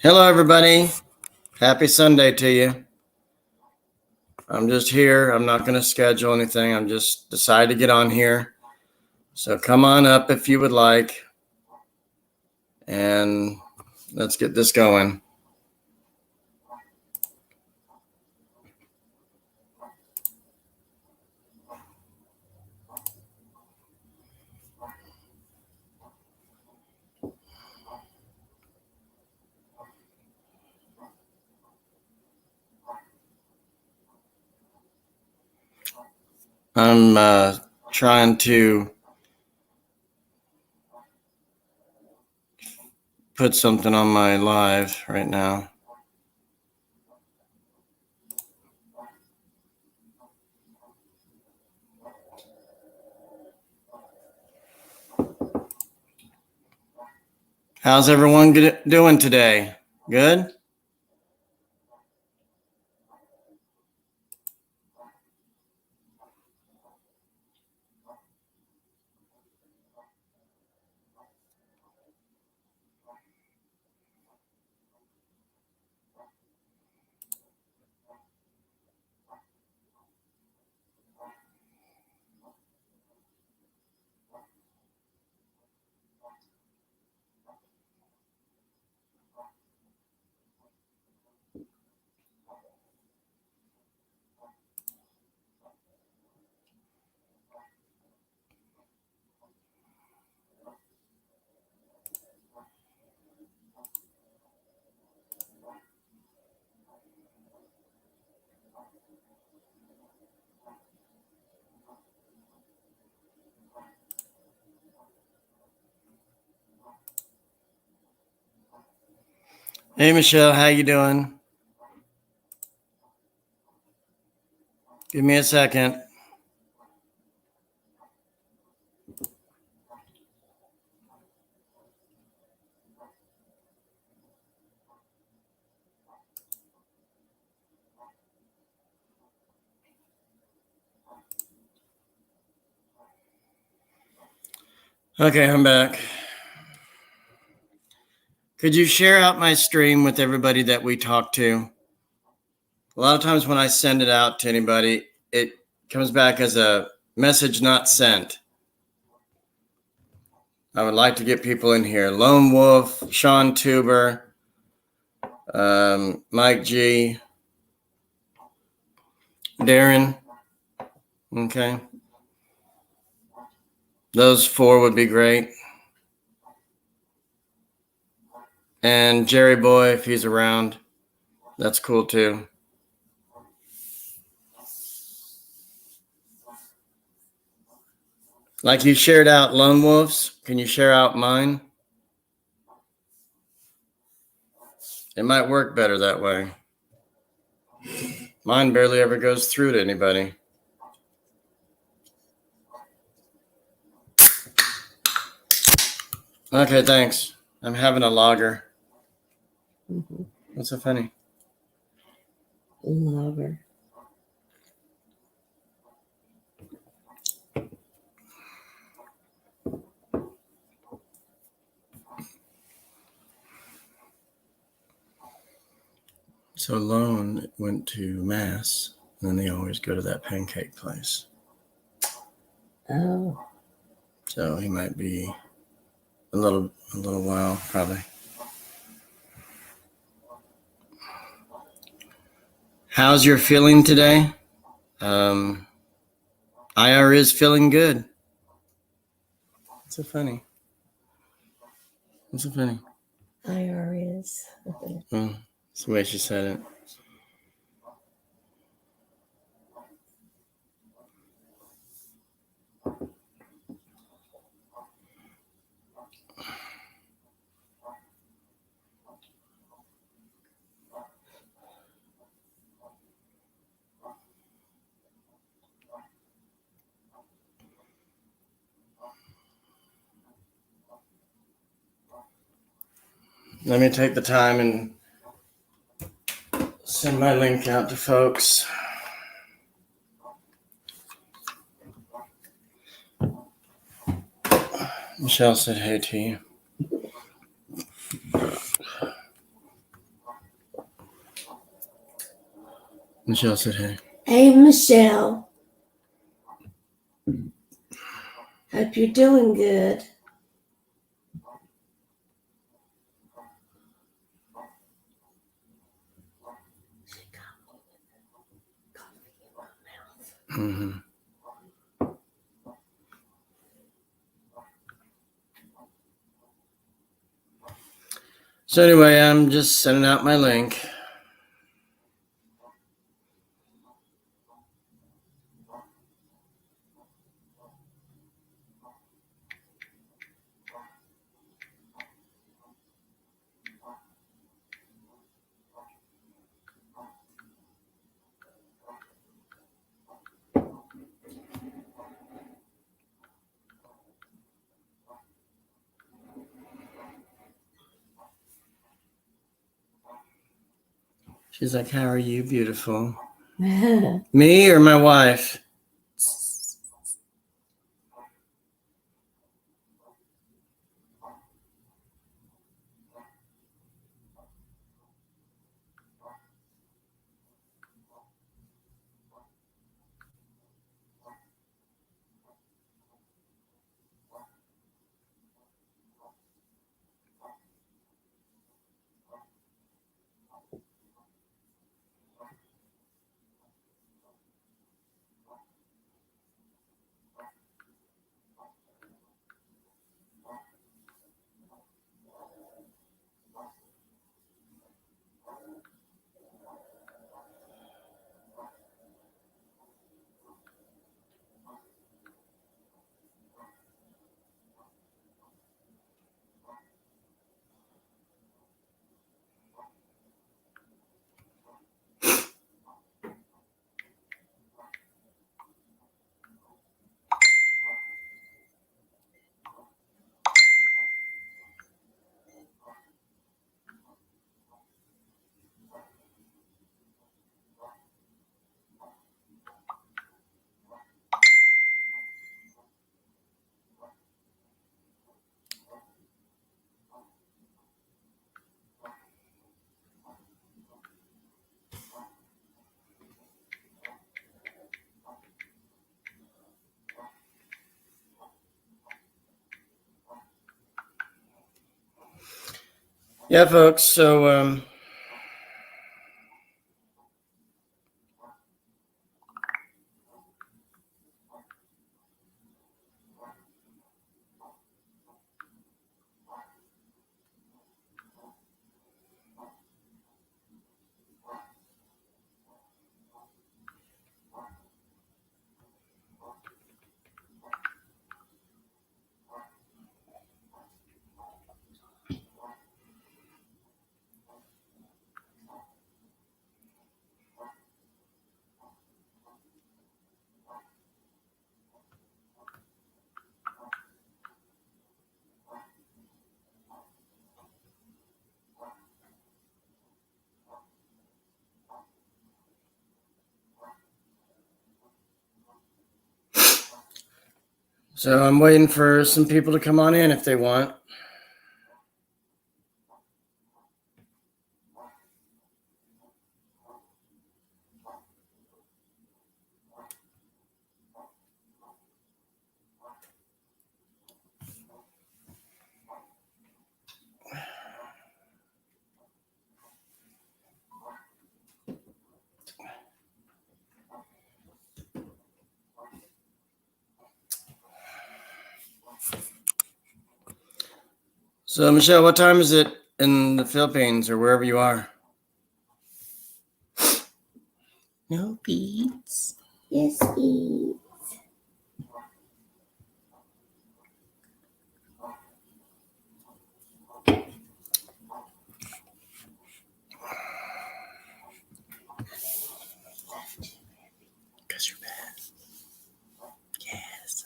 Hello, everybody. Happy Sunday to you. I'm just here. I'm not going to schedule anything. I'm just decided to get on here. So come on up if you would like. And let's get this going. I'm trying to put something on my live right now. How's everyone doing today? Good? Hey, Michelle, how you doing? Give me a second. Okay, I'm back. Could you share out my stream with everybody that we talk to? A lot of times when I send it out to anybody, it comes back as a message not sent. I would like to get people in here. Lone Wolf, Sean Tuber, Mike G, Darren. Okay. Those four would be great. And Jerry Boy, if he's around, that's cool too. Like you shared out Lone Wolves, can you share out mine? It might work better that way. Mine barely ever goes through to anybody. Okay, thanks. I'm having a lager. Mm-hmm. What's so funny? Lager. So Lone went to Mass, and then they always go to that pancake place. Oh. So he might be a little while, probably. How's your feeling today? IR is feeling good. What's so funny? What's so funny? IR is. Well, it's the way she said it. Let me take the time and send my link out to folks. Michelle said hey to you. Michelle said hey. Hey, Michelle. Hope you're doing good. She got me with coffee in my mouth. Mm-hmm. So anyway, I'm just sending out my link. She's like, how are you, beautiful? Me or my wife? Yeah, folks. So I'm waiting for some people to come on in if they want. So Michelle, what time is it in the Philippines or wherever you are? No beats. Yes, please. Because you're bad. Yes.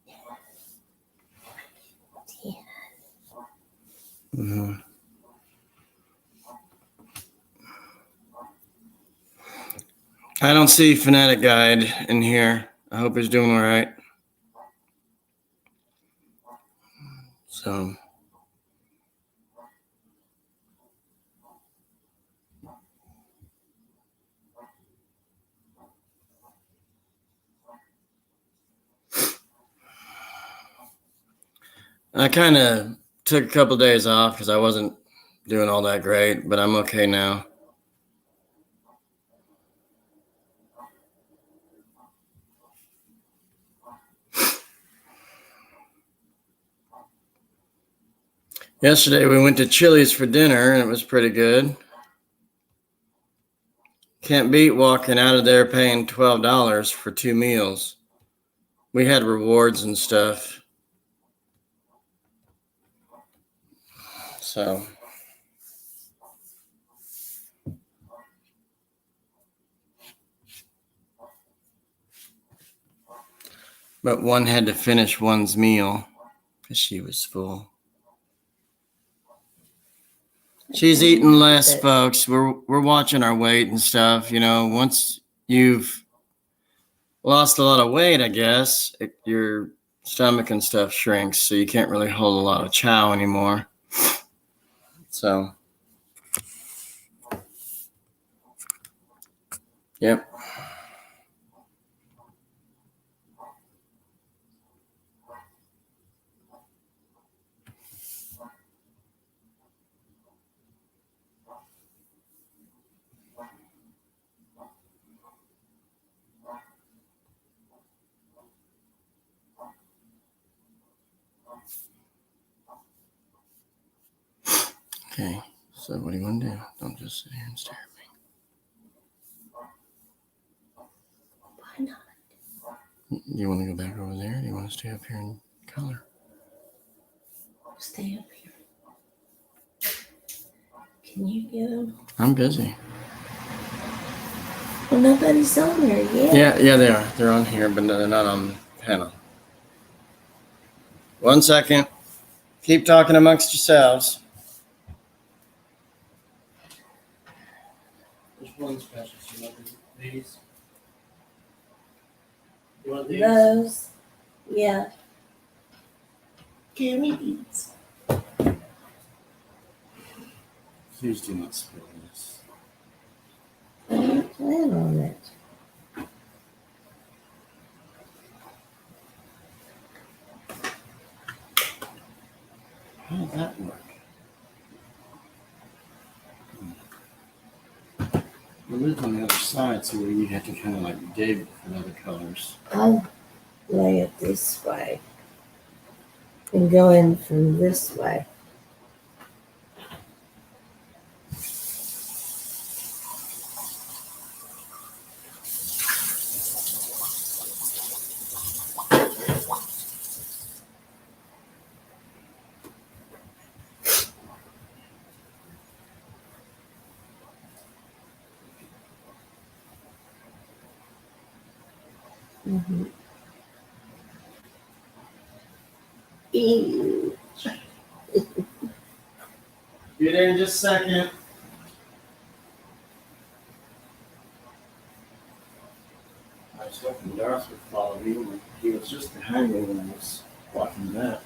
Yeah. Mm-hmm. I don't see Fanatic Guide in here. I hope he's doing all right. So. I kind of took a couple days off because I wasn't doing all that great, but I'm okay now. Yesterday we went to Chili's for dinner and it was pretty good. Can't beat walking out of there paying $12 for 2 meals. We had rewards and stuff. So but one had to finish one's meal because she was full. She's eating less, folks. We're watching our weight and stuff. You know, once you've lost a lot of weight, I guess your stomach and stuff shrinks, so you can't really hold a lot of chow anymore. So, yep. Okay, so what do you want to do? Don't just sit here and stare at Why not? me. You want to go back over there? Or do you want to stay up here and color? Stay up here. Can you get them? I'm busy. Well, nobody's on there yet. Yeah, they are. They're on here, but they're not on the panel. 1 second. Keep talking amongst yourselves. Which one's special? You want these? You want these? Those. Yeah. Give me these. Please do not spill this. I don't plan on it. How does that work? We live on the other side, so you have to kind of like dig for other colors. I'll lay it this way and go in from this way. Mm-hmm. Ew. Be there in just a second. I was hoping Darth would follow me, but he was just behind me when I was walking back.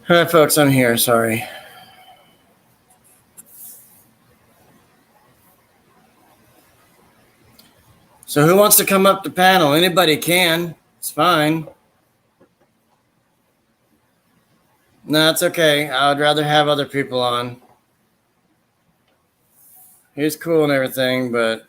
All right, folks, I'm here. Sorry. So who wants to come up to panel? Anybody can. It's fine. No, it's okay. I would rather have other people on. He's cool and everything, but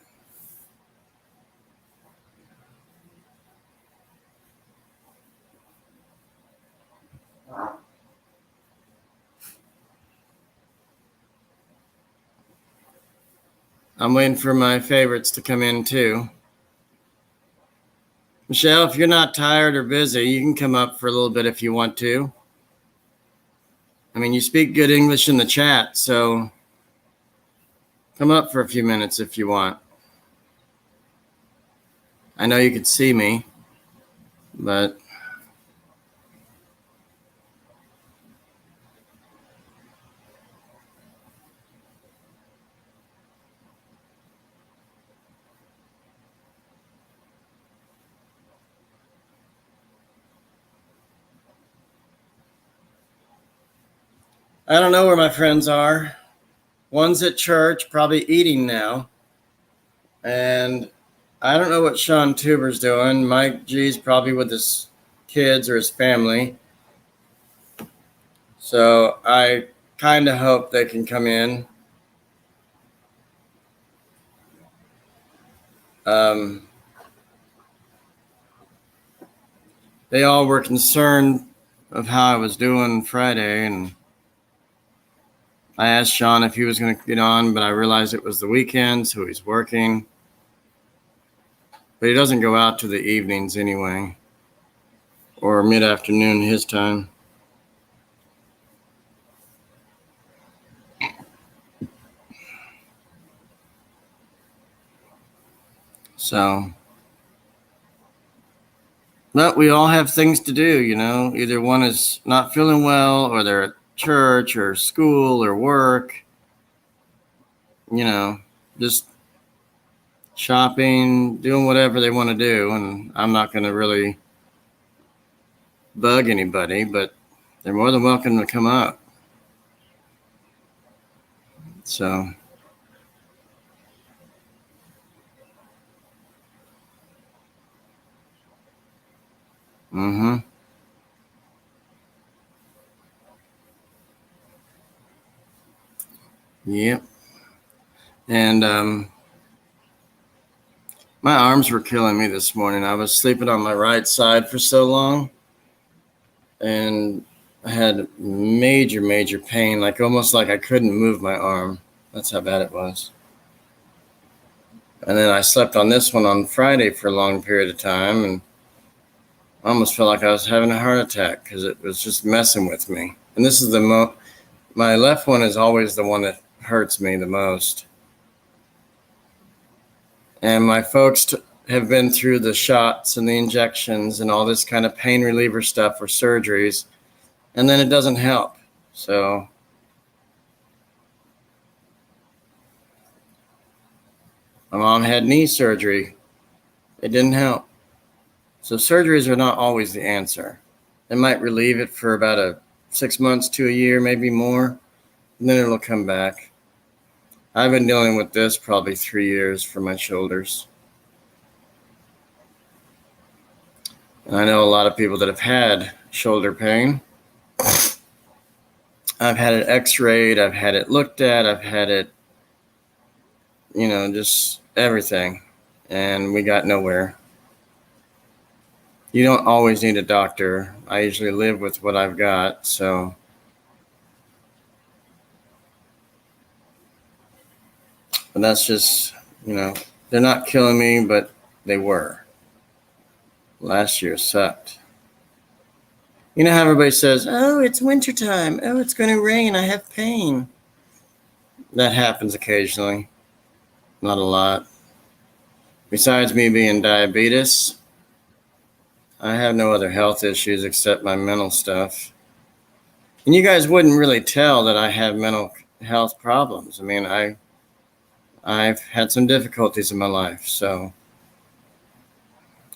I'm waiting for my favorites to come in too. Michelle, if you're not tired or busy, you can come up for a little bit if you want to. I mean, you speak good English in the chat, so come up for a few minutes if you want. I know you could see me, but I don't know where my friends are. One's at church, probably eating now. And I don't know what Sean Tuber's doing. Mike G's probably with his kids or his family. So I kind of hope they can come in. They all were concerned of how I was doing Friday, and I asked Sean if he was going to get on, but I realized it was the weekend, so he's working. But he doesn't go out to the evenings anyway, or mid-afternoon his time. So, but we all have things to do, you know. Either one is not feeling well, or they're at church or school or work, you know, just shopping, doing whatever they want to do. And I'm not going to really bug anybody, but they're more than welcome to come up. So, yep. And my arms were killing me this morning. I was sleeping on my right side for so long, and I had major, major pain, like almost like I couldn't move my arm. That's how bad it was. And then I slept on this one on Friday for a long period of time, and I almost felt like I was having a heart attack because it was just messing with me. And this is my left one is always the one that hurts me the most. And my folks have been through the shots and the injections and all this kind of pain reliever stuff for surgeries, and then it doesn't help. So my mom had knee surgery. It didn't help. So surgeries are not always the answer. They might relieve it for about 6 months to a year, maybe more, and then it'll come back. I've been dealing with this probably 3 years for my shoulders. And I know a lot of people that have had shoulder pain. I've had it x-rayed, I've had it looked at, I've had it, just everything. And we got nowhere. You don't always need a doctor. I usually live with what I've got, so. But that's just, they're not killing me, but they were. Last year sucked. You know how everybody says, oh, it's wintertime. Oh, it's going to rain. I have pain. That happens occasionally. Not a lot. Besides me being diabetes, I have no other health issues except my mental stuff. And you guys wouldn't really tell that I have mental health problems. I mean, I've had some difficulties in my life, so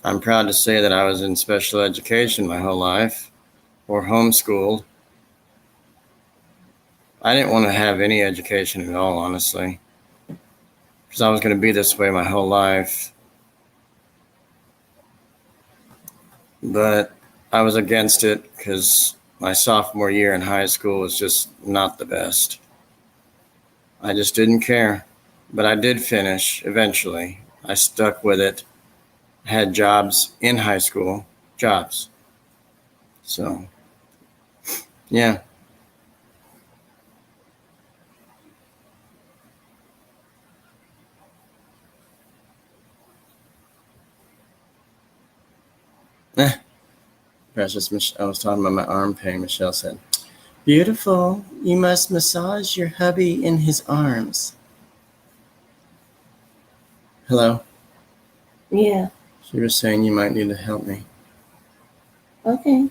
I'm proud to say that I was in special education my whole life, or homeschooled. I didn't want to have any education at all, honestly, because I was going to be this way my whole life. But I was against it because my sophomore year in high school was just not the best. I just didn't care. But I did finish eventually. I stuck with it. Had jobs in high school. Jobs. So, yeah. Precious, I was talking about my arm pain. Michelle said, beautiful. You must massage your hubby in his arms. Hello? Yeah. She was saying you might need to help me. Okay.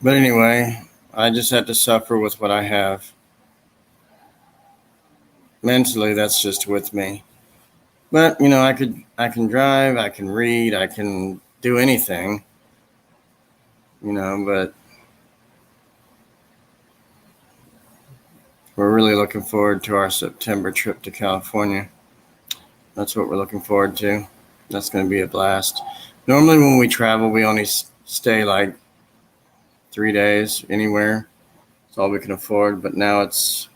But anyway, I just had to suffer with what I have. mentally that's just with me. But you know, I can drive, I can read, I can do anything. You know, but we're really looking forward to our September trip to California. That's what we're looking forward to. That's going to be a blast. Normally when we travel, we only stay like 3 days anywhere. It's all we can afford, but now it's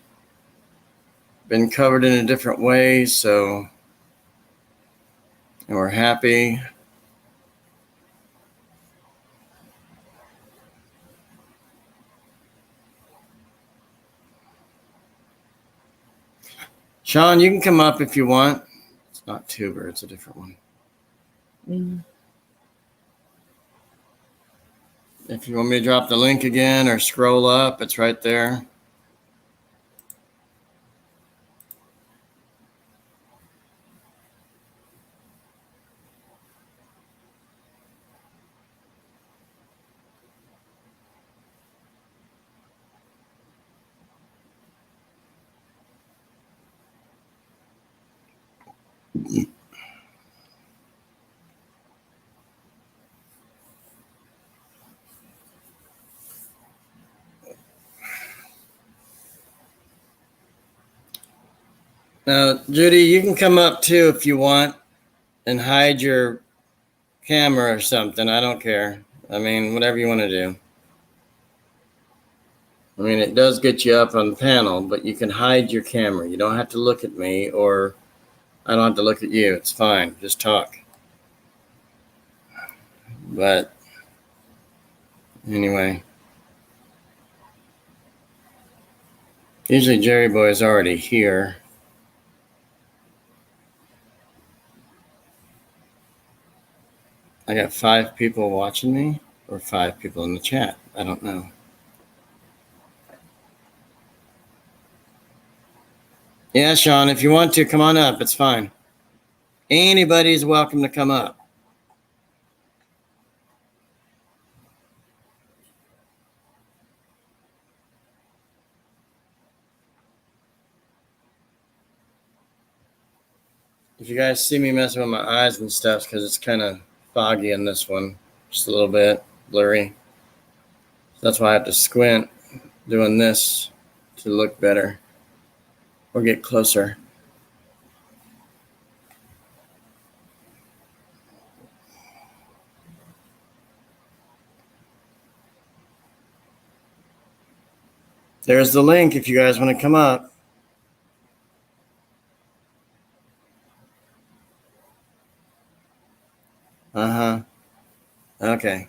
been covered in a different way, so and we're happy. Sean, you can come up if you want. It's not Tuber, it's a different one. If you want me to drop the link again or scroll up, it's right there. Now, Judy, you can come up too if you want and hide your camera or something. I don't care. I mean, whatever you want to do. I mean, it does get you up on the panel, but you can hide your camera. You don't have to look at me, or I don't have to look at you. It's fine. Just talk. But anyway, usually Jerry Boy is already here. I got 5 people watching me, or 5 people in the chat. I don't know. Yeah, Sean, if you want to, come on up. It's fine. Anybody's welcome to come up. If you guys see me messing with my eyes and stuff, because it's kind of foggy in this one, just a little bit blurry. That's why I have to squint doing this to look better or get closer. There's the link if you guys want to come up. Okay.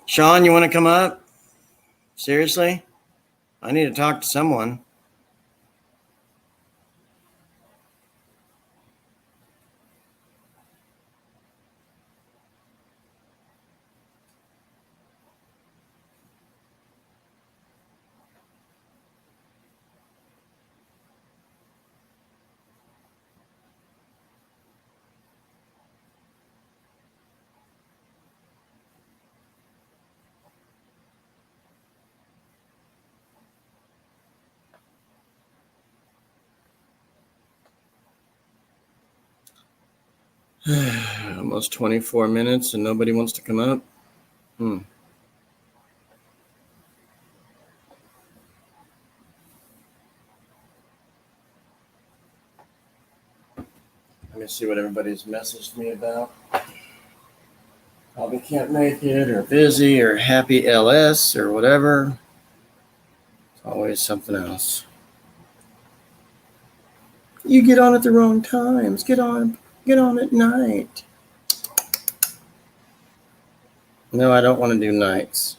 Sean, you want to come up? Seriously? I need to talk to someone. Almost 24 minutes and nobody wants to come up. Let me see what everybody's messaged me about. Probably can't make it, or busy, or happy LS, or whatever. It's always something else. You get on at the wrong times. Get on at night. No, I don't want to do nights.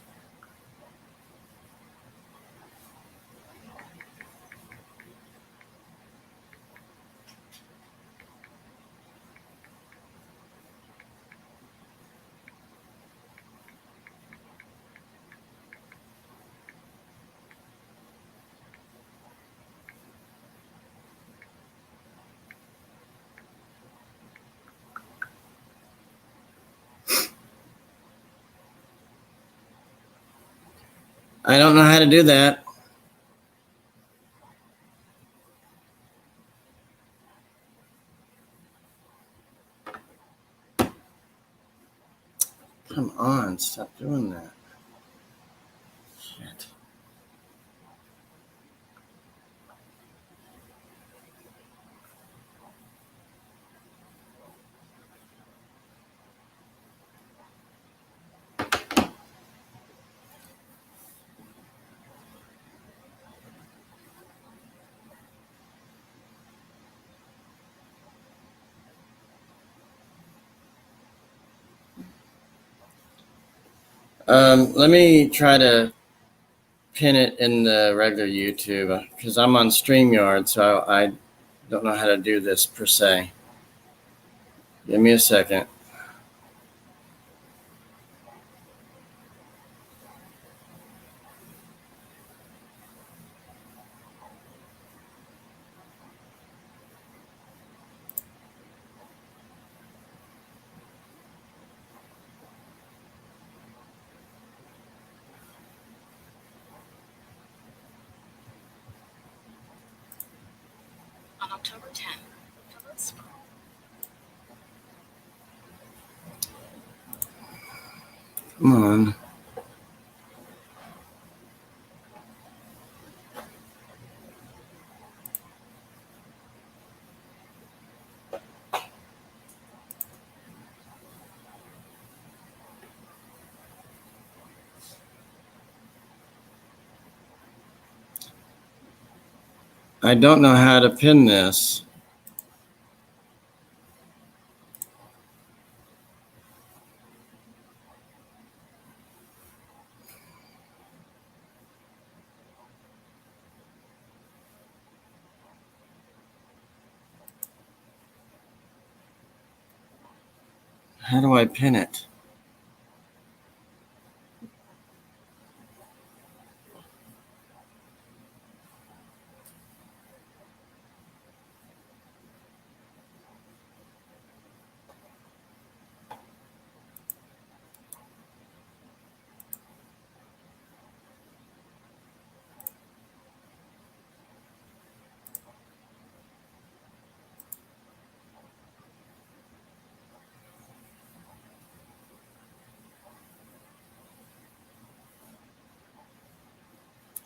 I don't know how to do that. Come on, stop doing that. Shit. Let me try to pin it in the regular YouTube because I'm on StreamYard, so I don't know how to do this per se. Give me a second. On October 10th, Phyllis. Come on. I don't know how to pin this. How do I pin it?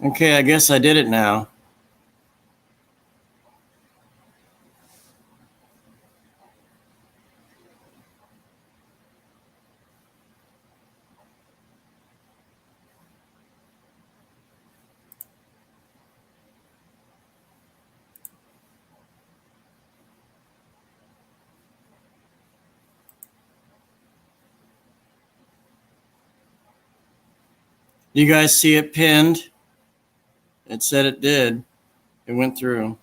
Okay, I guess I did it now. You guys see it pinned? It said it did. It went through.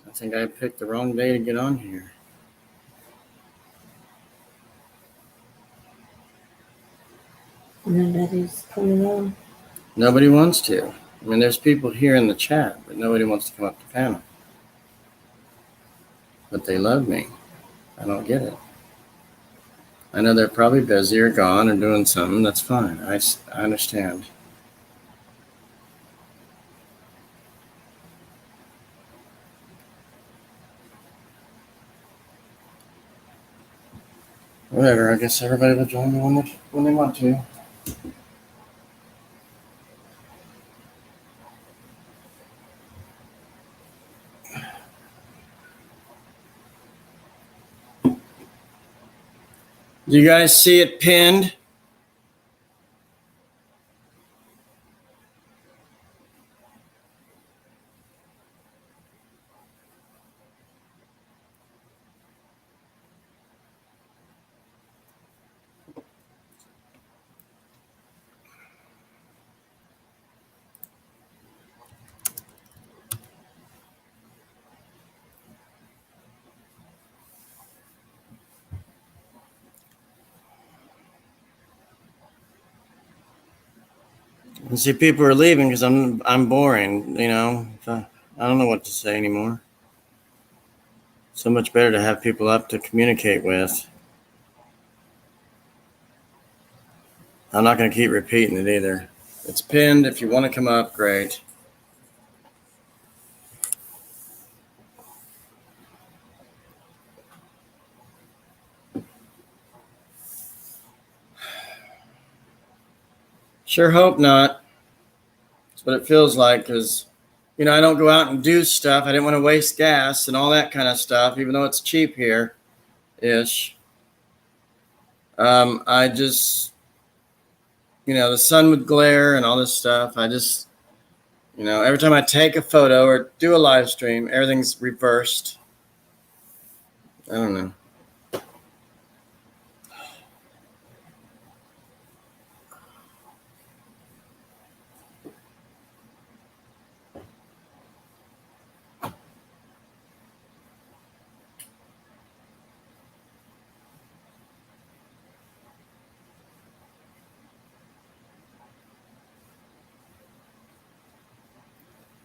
I think I picked the wrong day to get on here. Nobody's coming on. Nobody wants to. I mean, there's people here in the chat, but nobody wants to come up to panel. But they love me. I don't get it. I know they're probably busy or gone or doing something. That's fine. I understand. Whatever. I guess everybody will join me when they want to. Do you guys see it pinned? And see, people are leaving because I'm boring. You know, I don't know what to say anymore. So much better to have people up to communicate with. I'm not going to keep repeating it either. It's pinned. If you want to come up, great. Sure hope not. That's what it feels like because, you know, I don't go out and do stuff. I didn't want to waste gas and all that kind of stuff, even though it's cheap here-ish. I just, you know, the sun would glare and all this stuff. I just, you know, every time I take a photo or do a live stream, everything's reversed. I don't know.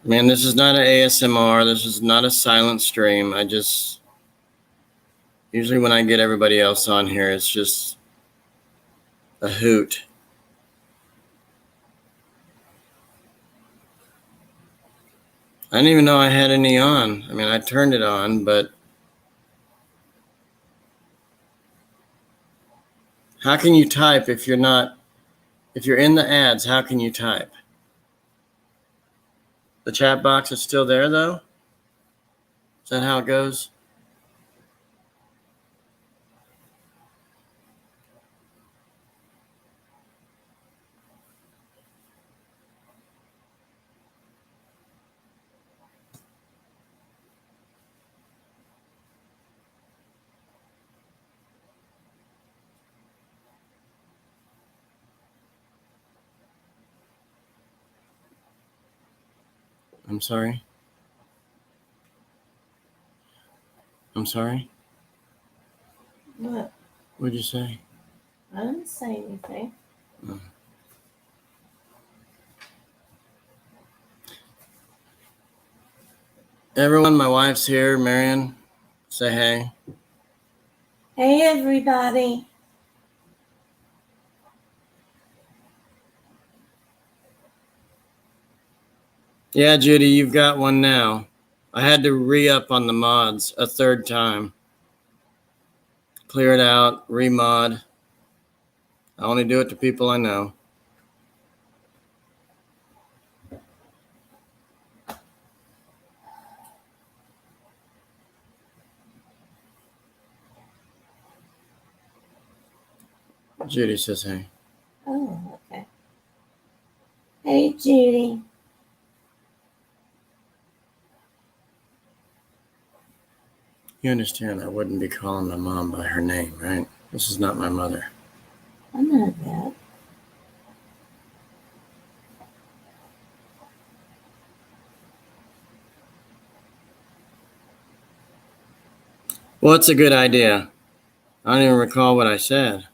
Man, this is not an ASMR. This is not a silent stream. I just, usually when I get everybody else on here, it's just a hoot. I didn't even know I had any on. I mean, I turned it on, but how can you type if you're in the ads, how can you type? The chat box is still there, though? Is that how it goes? I'm sorry. I'm sorry. What? What'd you say? I didn't say anything. Oh. Everyone, my wife's here. Marion, say hey. Hey, everybody. Yeah, Judy, you've got one now. I had to re-up on the mods a third time. Clear it out, remod. I only do it to people I know. Judy says hey. Oh, okay. Hey, Judy. You understand I wouldn't be calling my mom by her name, right? This is not my mother. I know that. What's a good idea? I don't even recall what I said.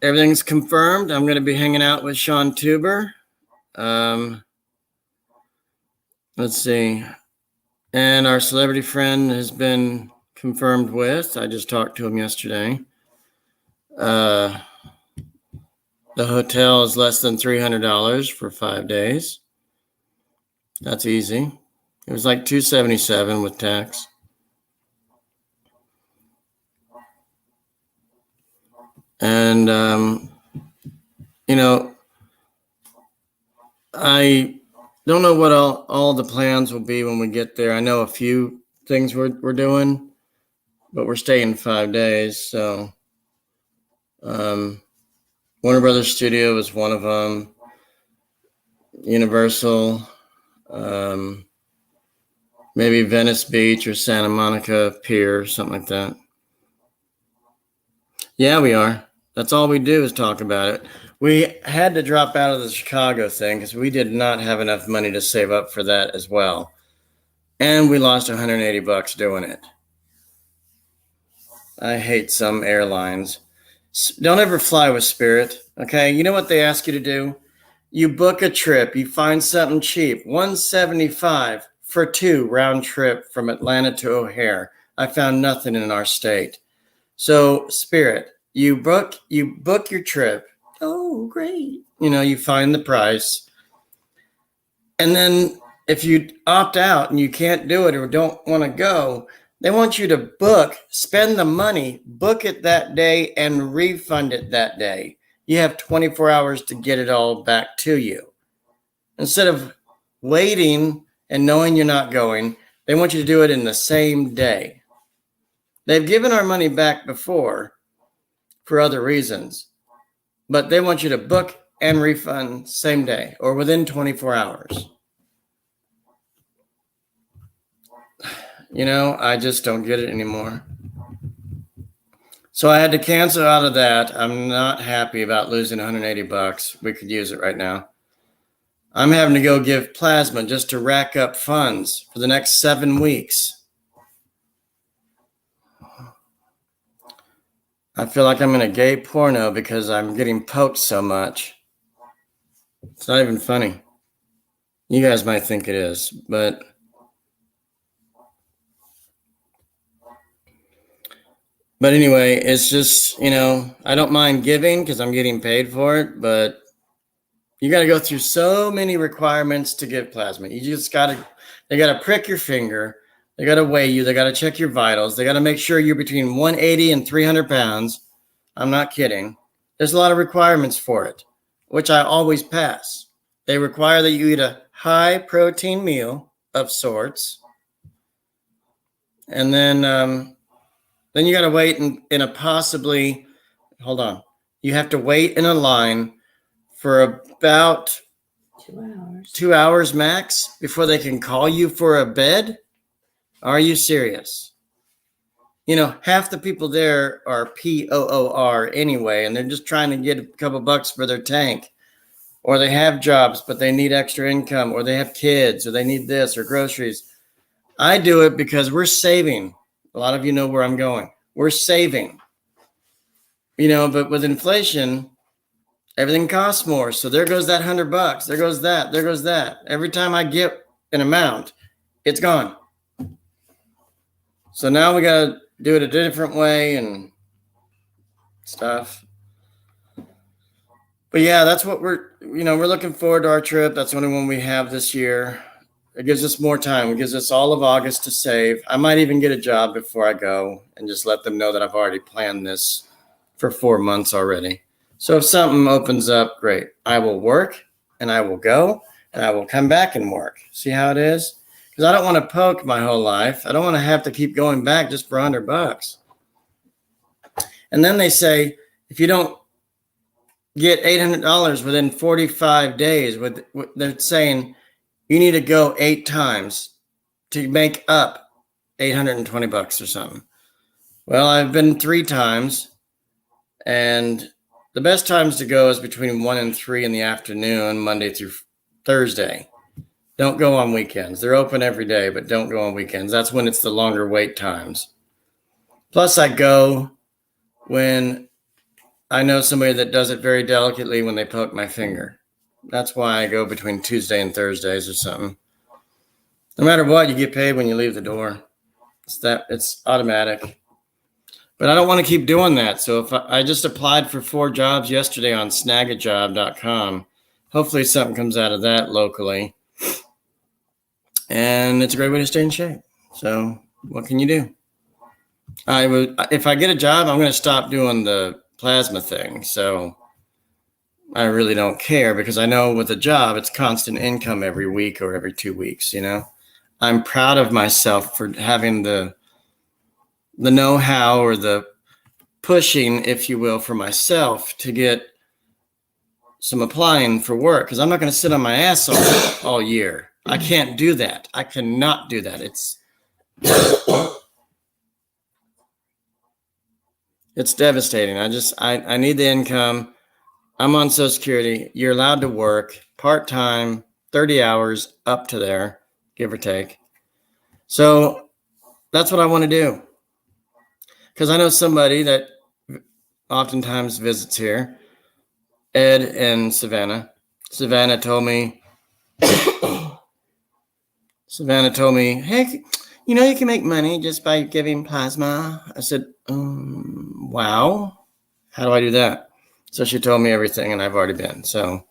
Everything's confirmed. I'm going to be hanging out with Sean Tuber. Let's see. And our celebrity friend has been confirmed with. I just talked to him yesterday. The hotel is less than $300 for 5 days. That's easy. It was like $277 with tax. And, you know, I don't know what all the plans will be when we get there. I know a few things we're doing, but we're staying 5 days. So Warner Brothers Studio was one of them. Universal, maybe Venice Beach or Santa Monica Pier, something like that. Yeah, we are. That's all we do is talk about it. We had to drop out of the Chicago thing because we did not have enough money to save up for that as well. And we lost $180 doing it. I hate some airlines. Don't ever fly with Spirit, okay? You know what they ask you to do? You book a trip, you find something cheap, $175 for 2 round trip from Atlanta to O'Hare. I found nothing in our state. So Spirit, you book your trip. Oh, great. You find the price. And then if you opt out and you can't do it or don't want to go, they want you to spend the money, book it that day and refund it that day. You have 24 hours to get it all back to you. Instead of waiting and knowing you're not going, they want you to do it in the same day. They've given our money back before for other reasons, but they want you to book and refund same day or within 24 hours. I just don't get it anymore. So I had to cancel out of that. I'm not happy about losing $180. We could use it right now. I'm having to go give plasma just to rack up funds for the next 7 weeks. I feel like I'm in a gay porno because I'm getting poked so much. It's not even funny. You guys might think it is, but anyway, it's just, I don't mind giving because I'm getting paid for it, but you got to go through so many requirements to give plasma. They got to prick your finger. They got to weigh you. They got to check your vitals. They got to make sure you're between 180 and 300 pounds. I'm not kidding. There's a lot of requirements for it, which I always pass. They require that you eat a high protein meal of sorts. And then you got to wait in a possibly, hold on. You have to wait in a line for about 2 hours. 2 hours max before they can call you for a bed. Are you serious? Half the people there are POOR anyway, and they're just trying to get a couple bucks for their tank, or they have jobs, but they need extra income, or they have kids, or they need this or groceries. I do it because we're saving. A lot of you know where I'm going. We're saving, but with inflation, everything costs more. So there goes that $100. There goes that. There goes that. Every time I get an amount, it's gone. So now we got to do it a different way and stuff. But yeah, that's what we're looking forward to our trip. That's the only one we have this year. It gives us more time. It gives us all of August to save. I might even get a job before I go and just let them know that I've already planned this for 4 months already. So if something opens up, great. I will work and I will go and I will come back and work. See how it is? Because I don't want to poke my whole life. I don't want to have to keep going back just for $100. And then they say, if you don't get $800 within 45 days, they're saying you need to go 8 times to make up $820 or something. Well, I've been 3 times, and the best times to go is between 1 and 3 in the afternoon, Monday through Thursday. Don't go on weekends. They're open every day, but don't go on weekends. That's when it's the longer wait times. Plus, I go when I know somebody that does it very delicately when they poke my finger. That's why I go between Tuesday and Thursdays or something. No matter what, you get paid when you leave the door. It's automatic. But I don't want to keep doing that. So if I just applied for 4 jobs yesterday on snagajob.com. Hopefully something comes out of that locally. And it's a great way to stay in shape. So what can you do? If I get a job, I'm going to stop doing the plasma thing. So I really don't care because I know with a job, it's constant income every week or every 2 weeks, I'm proud of myself for having the know-how or the pushing, if you will, for myself to get some applying for work, because I'm not going to sit on my ass all year. I can't do that. I cannot do that. It's devastating. I need the income. I'm on Social Security. You're allowed to work part-time, 30 hours up to there, give or take. So that's what I want to do. Because I know somebody that oftentimes visits here, Ed and Savannah. Savannah told me, hey, you know, you can make money just by giving plasma. I said, wow. How do I do that? So she told me everything, and I've already been. So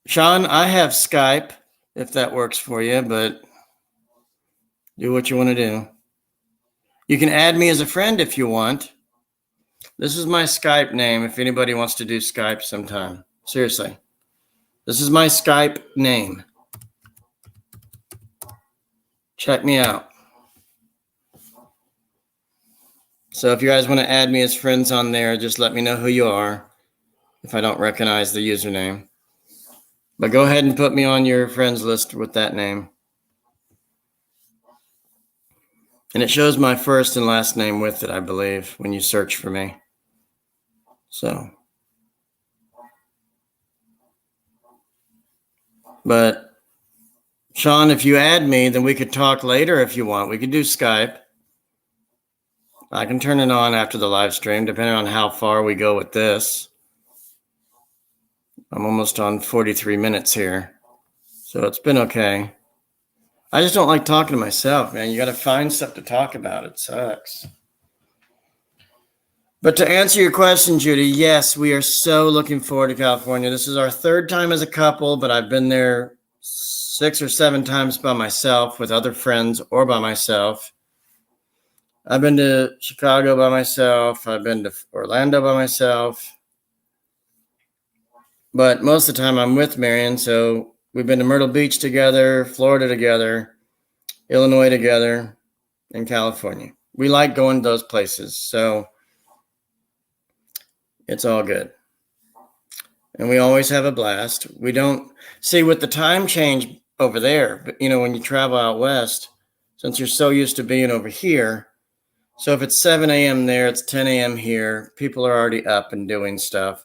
Sean, I have Skype if that works for you, but do what you want to do. You can add me as a friend if you want. This is my Skype name if anybody wants to do Skype sometime. Seriously. This is my Skype name. Check me out. So if you guys want to add me as friends on there, just let me know who you are if I don't recognize the username. But go ahead and put me on your friends list with that name. And it shows my first and last name with it, I believe, when you search for me. So. But Sean, if you add me, then we could talk later if you want. We could do Skype. I can turn it on after the live stream, depending on how far we go with this. I'm almost on 43 minutes here. So it's been okay. I just don't like talking to myself, man. You got to find stuff to talk about. It sucks. But to answer your question, Judy, yes, we are so looking forward to California. This is our third time as a couple, but I've been there 6 or 7 times by myself with other friends or by myself. I've been to Chicago by myself. I've been to Orlando by myself. But most of the time I'm with Marion. So we've been to Myrtle Beach together, Florida together, Illinois together, and California. We like going to those places. So it's all good. And we always have a blast. We don't see with the time change over there, but you know, when you travel out west, since you're so used to being over here, so if it's 7 a.m. there, it's 10 a.m. here, people are already up and doing stuff.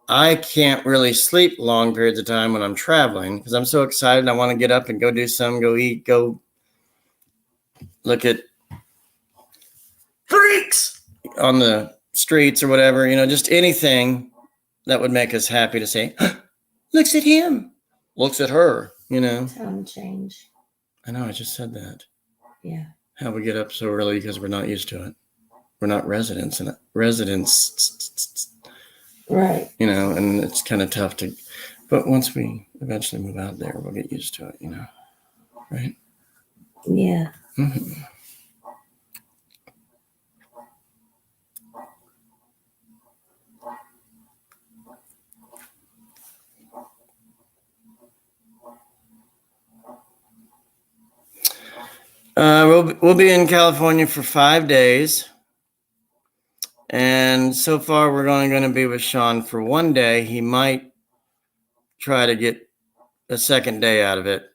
I can't really sleep long periods of time when I'm traveling because I'm so excited. I want to get up and go do some, go eat, go look at freaks on the streets or whatever, you know, just anything that would make us happy to say, looks at him, looks at her, you know. Time change. I know, I just said that. Yeah. How we get up so early because we're not used to it. We're not residents. Right. You know, and it's kind of tough to, but once we eventually move out there, we'll get used to it, you know, right? Yeah. Mm-hmm. We'll be in California for 5 days. And so far, we're only going to be with Sean for 1 day. He might try to get a second day out of it.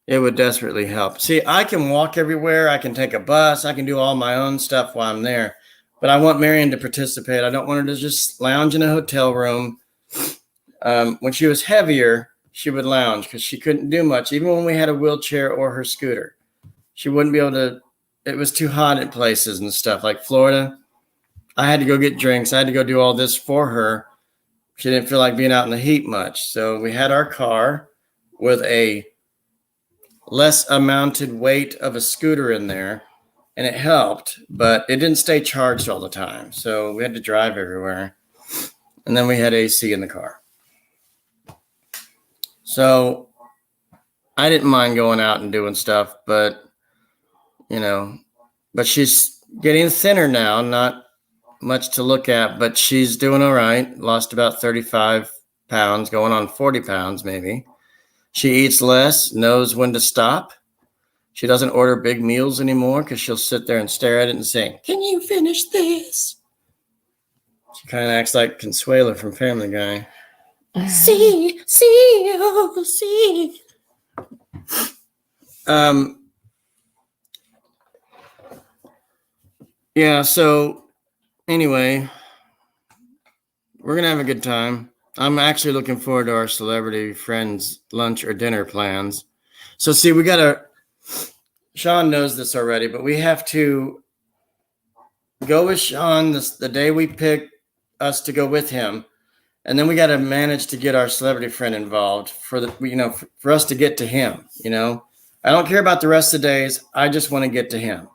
It would desperately help. See, I can walk everywhere. I can take a bus. I can do all my own stuff while I'm there. But I want Marion to participate. I don't want her to just lounge in a hotel room. When she was heavier, she would lounge because she couldn't do much. Even when we had a wheelchair or her scooter, she wouldn't be able to. It was too hot at places and stuff like Florida. I had to go get drinks. I had to go do all this for her. She didn't feel like being out in the heat much. So we had our car with a less amounted weight of a scooter in there, and it helped, but it didn't stay charged all the time. So we had to drive everywhere. And then we had AC in the car. So I didn't mind going out and doing stuff, but, you know, but she's getting thinner now, not much to look at, but she's doing all right. Lost about 35 pounds, going on 40 pounds maybe. She eats less, knows when to stop. She doesn't order big meals anymore because she'll sit there and stare at it and say, "Can you finish this?" She kind of acts like Consuelo from Family Guy. See. Yeah, so anyway, we're going to have a good time. I'm actually looking forward to our celebrity friends' lunch or dinner plans. So, see, Sean knows this already, but we have to go with Sean the day we pick us to go with him. And then we got to manage to get our celebrity friend involved for us to get to him. I don't care about the rest of the days. I just want to get to him.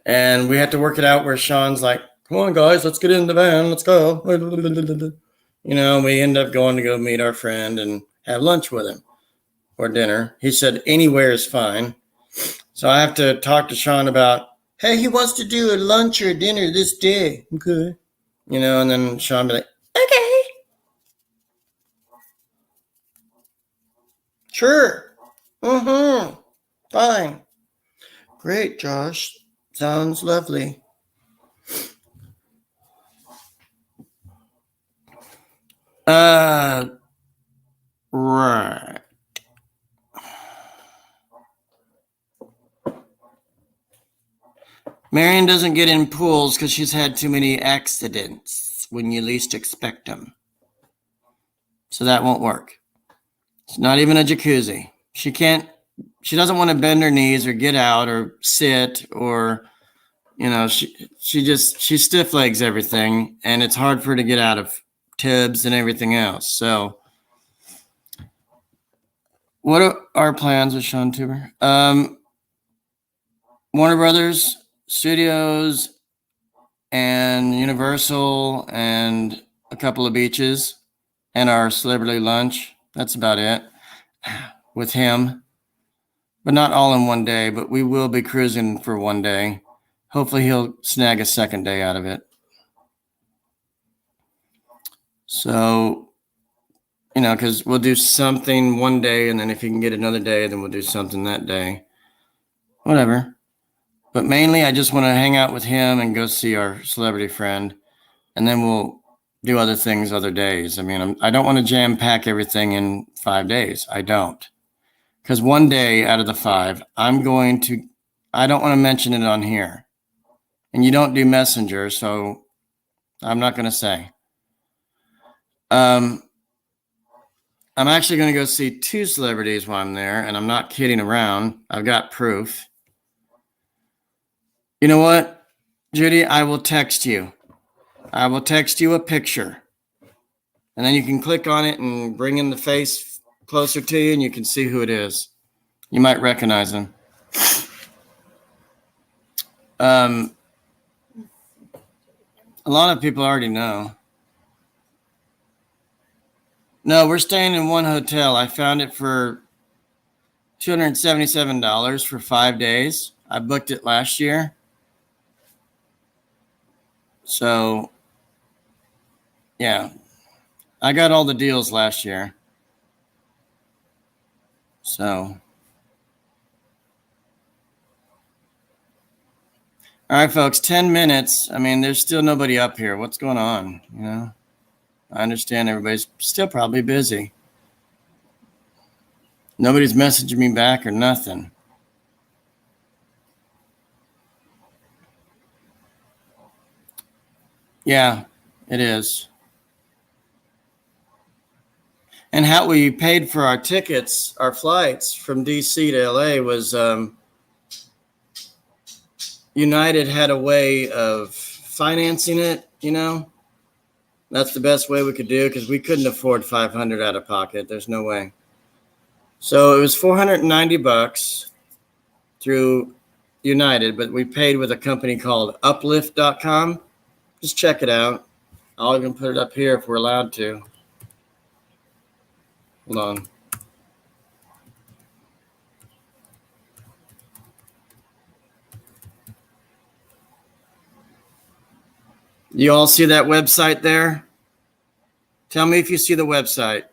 And we have to work it out where Sean's like, "Come on, guys, let's get in the van. Let's go." We end up going to go meet our friend and have lunch with him or dinner. He said anywhere is fine. So I have to talk to Sean about, hey, he wants to do a lunch or dinner this day. Okay. And then Sean be like, okay. Sure. Fine. Great, Josh. Sounds lovely. Right. Marion doesn't get in pools because she's had too many accidents when you least expect them. So that won't work. It's not even a jacuzzi. She doesn't want to bend her knees or get out or sit or, she stiff legs everything, and it's hard for her to get out of tubs and everything else. So what are our plans with Sean Tuber? Warner Brothers Studios and Universal and a couple of beaches and our celebrity lunch. That's about it with him, but not all in one day, but we will be cruising for one day. Hopefully he'll snag a second day out of it. So, because we'll do something one day, and then if he can get another day, then we'll do something that day. Whatever. But mainly, I just want to hang out with him and go see our celebrity friend, and then we'll do other things other days. I mean, I don't want to jam pack everything in 5 days. I don't. Because one day out of the 5, I don't want to mention it on here. And you don't do Messenger, so I'm not going to say. I'm actually going to go see 2 celebrities while I'm there, and I'm not kidding around. I've got proof. You know what, Judy? I will text you. I will text you a picture. And then you can click on it and bring in the face closer to you, and you can see who it is. You might recognize him. A lot of people already know. No, we're staying in one hotel. I found it for $277 for 5 days. I booked it last year. So, yeah, I got all the deals last year. So, all right, folks, 10 minutes. I mean, there's still nobody up here. What's going on? I understand everybody's still probably busy. Nobody's messaging me back or nothing. Yeah, it is. And how we paid for our tickets, our flights from DC to LA was United had a way of financing it, That's the best way we could do because we couldn't afford $500 out of pocket. There's no way. So it was $490 through United, but we paid with a company called Uplift.com. Just check it out. I'll even put it up here if we're allowed to. Hold on. You all see that website there? Tell me if you see the website.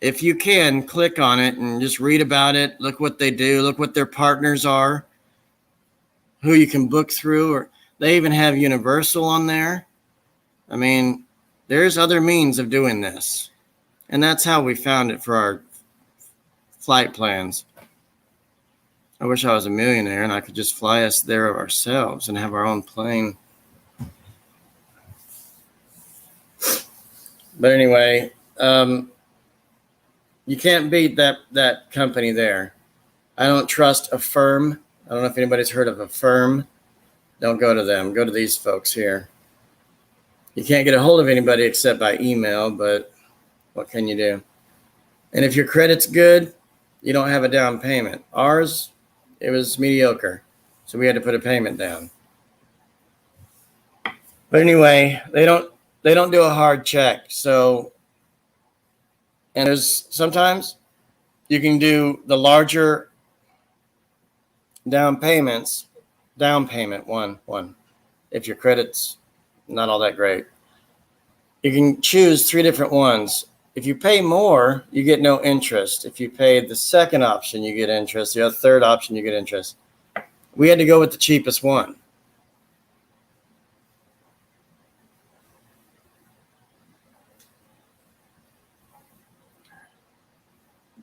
If you can, click on it and just read about it. Look what they do. Look what their partners are, who you can book through. Or they even have Universal on there. I mean, there's other means of doing this. And that's how we found it for our flight plans. I wish I was a millionaire and I could just fly us there ourselves and have our own plane. But anyway, you can't beat that company there. I don't trust Affirm. I don't know if anybody's heard of Affirm. Don't go to them. Go to these folks here. You can't get a hold of anybody except by email, but what can you do? And if your credit's good, you don't have a down payment. Ours, it was mediocre, so we had to put a payment down. But anyway, they don't do a hard check. So, and there's sometimes you can do the larger down payment one, if your credit's not all that great. You can choose 3 different ones. If you pay more, you get no interest. If you pay the second option, you get interest. The third option, you get interest. We had to go with the cheapest one.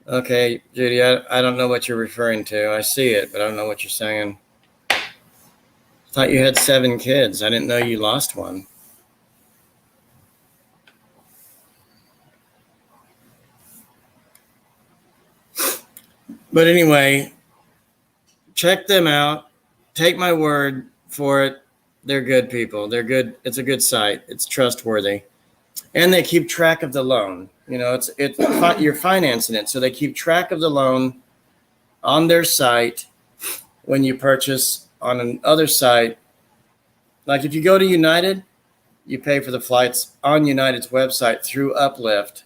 Okay, Judy, I don't know what you're referring to. I see it, but I don't know what you're saying. I thought you had 7 kids. I didn't know you lost one. But anyway, check them out. Take my word for it. They're good people. They're good. It's a good site. It's trustworthy. And they keep track of the loan. You know, you're financing it. So they keep track of the loan on their site when you purchase on another site. Like if you go to United, you pay for the flights on United's website through Uplift.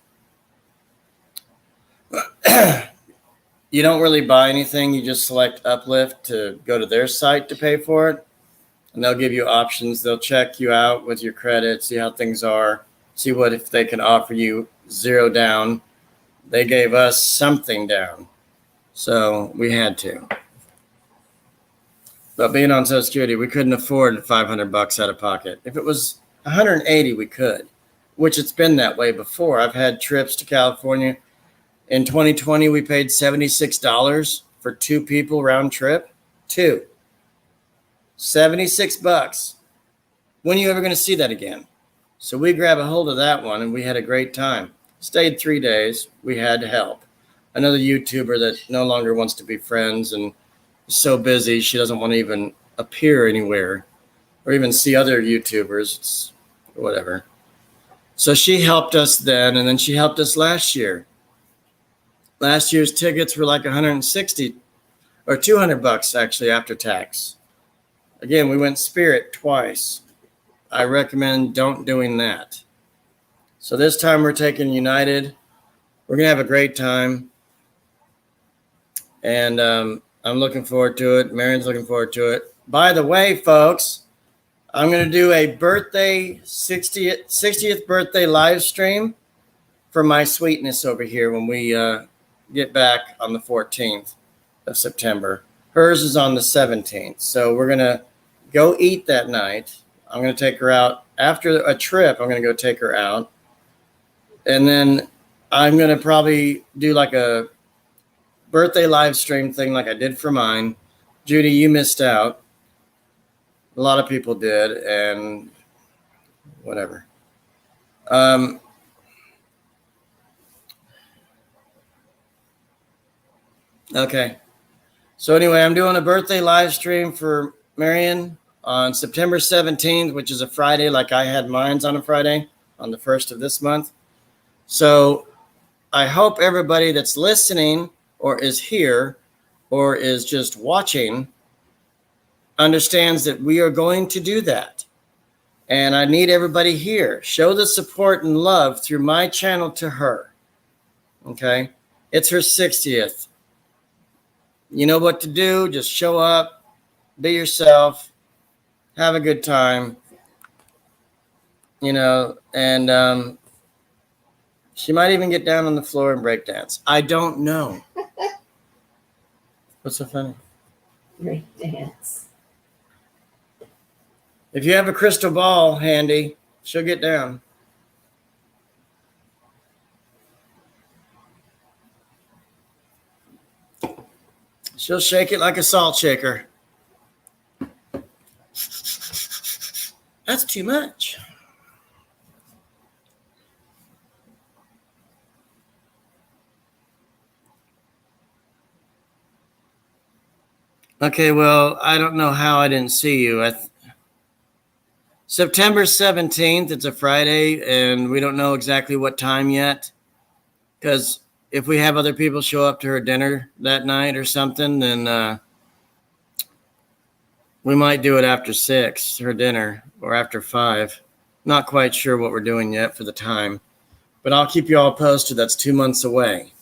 You don't really buy anything. You just select Uplift to go to their site to pay for it. And they'll give you options. They'll check you out with your credit, see how things are, see what if they can offer you 0 down. They gave us something down. So we had to. But being on Social Security, we couldn't afford $500 out of pocket. If it was $180, we could, which it's been that way before. I've had trips to California. In 2020, we paid $76 for 2 people round trip. 2. $76. When are you ever going to see that again? So we grab a hold of that one, and we had a great time. Stayed 3 days. We had help. Another YouTuber that no longer wants to be friends and is so busy she doesn't want to even appear anywhere or even see other YouTubers. It's whatever. So she helped us then, and then she helped us last year. Last year's tickets were like $160 or $200 actually after tax. Again, we went Spirit twice. I recommend don't doing that. So this time we're taking United. We're going to have a great time. And I'm looking forward to it. Marion's looking forward to it. By the way, folks, I'm going to do a 60th birthday live stream for my sweetness over here when we get back on the 14th of September. Hers is on the 17th. So we're going to go eat that night. I'm going to take her out after a trip. I'm going to go take her out. And then I'm going to probably do like a birthday live stream thing like I did for mine. Judy, you missed out. A lot of people did, and whatever. Okay. So anyway, I'm doing a birthday live stream for Marion on September 17th, which is a Friday, like I had mine's on a Friday, on the 1st of this month. So I hope everybody that's listening or is here or is just watching understands that we are going to do that. And I need everybody here. Show the support and love through my channel to her. Okay? It's her 60th. You know what to do. Just show up, be yourself, have a good time, you know, and She might even get down on the floor and break dance. I don't know. What's so funny? Break dance. If you have a crystal ball handy, she'll get down. She'll shake it like a salt shaker. That's too much. Okay, well, I don't know how I didn't see you. September 17th, it's a Friday, and we don't know exactly what time yet. Because if we have other people show up to her dinner that night or something, then we might do it after 6, her dinner, or after 5. Not quite sure what we're doing yet for the time. But I'll keep you all posted. That's 2 months away.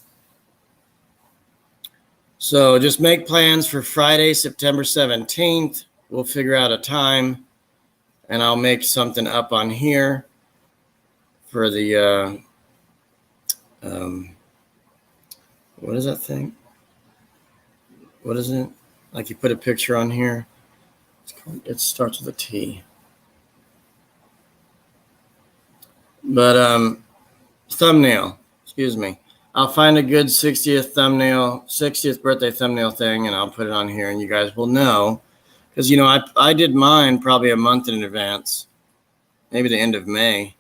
So just make plans for Friday, September 17th. We'll figure out a time, and I'll make something up on here for the, what is that thing? What is it? Like you put a picture on here. It starts with a T. But thumbnail, excuse me. I'll find a good 60th birthday thumbnail thing, and I'll put it on here, and you guys will know. Because, you know, I did mine probably a month in advance, maybe the end of May.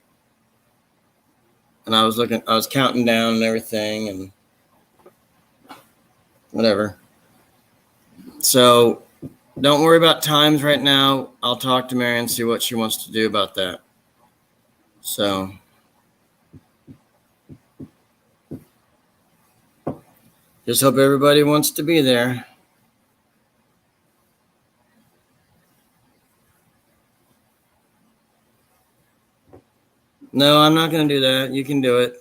And I was counting down and everything and whatever. So don't worry about times right now. I'll talk to Mary and see what she wants to do about that. So just hope everybody wants to be there. No, I'm not going to do that. You can do it.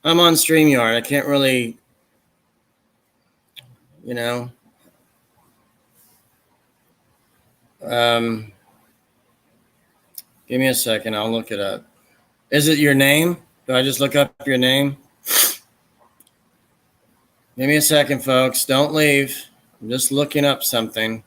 I'm on StreamYard. I can't really, you know. Give me a second. I'll look it up. Is it your name? Do I just look up your name? Give me a second, folks. Don't leave. I'm just looking up something.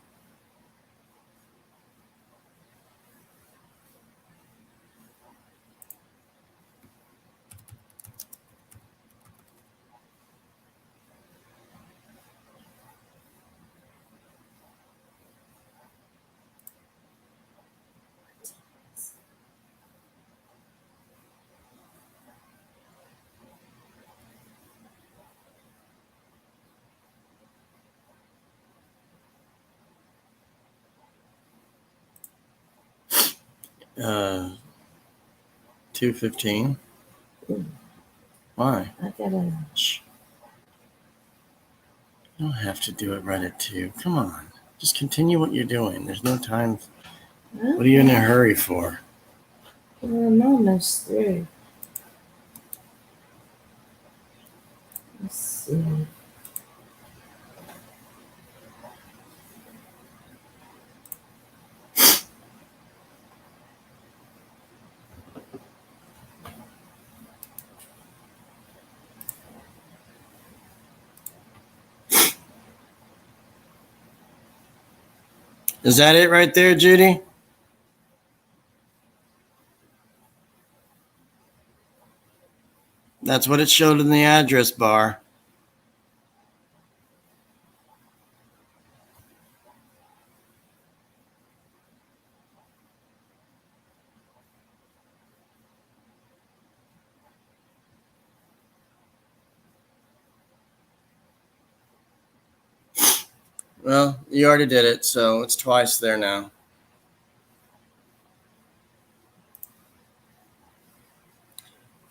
Uh, 2:15. Why? I gotta. You don't have to do it right at 2. Come on. Just continue what you're doing. There's no time. What are you in a hurry for? I'm almost through. Let's see. Is that it right there, Judy? That's what it showed in the address bar. Well, you already did it, so it's twice there now.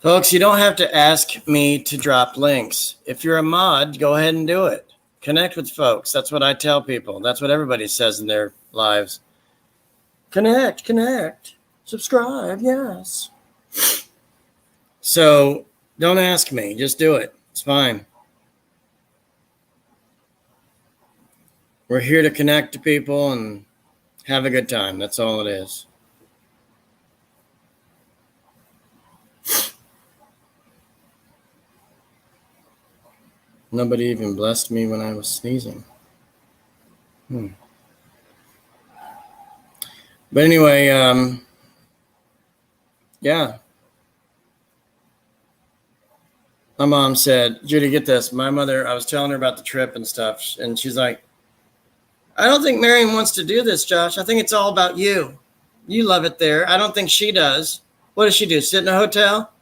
Folks, you don't have to ask me to drop links. If you're a mod, go ahead and do it. Connect with folks. That's what I tell people. That's what everybody says in their lives. Connect, subscribe, yes. So Don't ask me. Just do it. It's fine. We're here to connect to people and have a good time. That's all it is. Nobody even blessed me when I was sneezing. But anyway, yeah. My mom said, Judy, get this. My mother, I was telling her about the trip and stuff, and she's like, I don't think Marion wants to do this, Josh. I think it's all about you. You love it there. I don't think she does. What does she do? Sit in a hotel?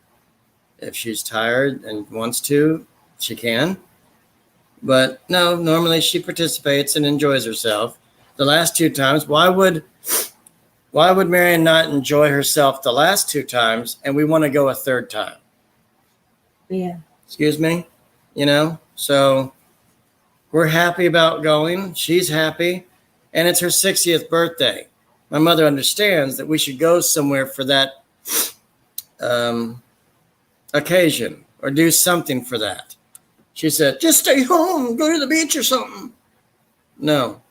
If she's tired and wants to, she can. But no, normally she participates and enjoys herself. The last 2 times, why would Marion not enjoy herself the last 2 times and we want to go a 3rd time? Yeah. Excuse me? So we're happy about going. She's happy. And it's her 60th birthday. My mother understands that we should go somewhere for that occasion or do something for that. She said, just stay home, go to the beach or something. No,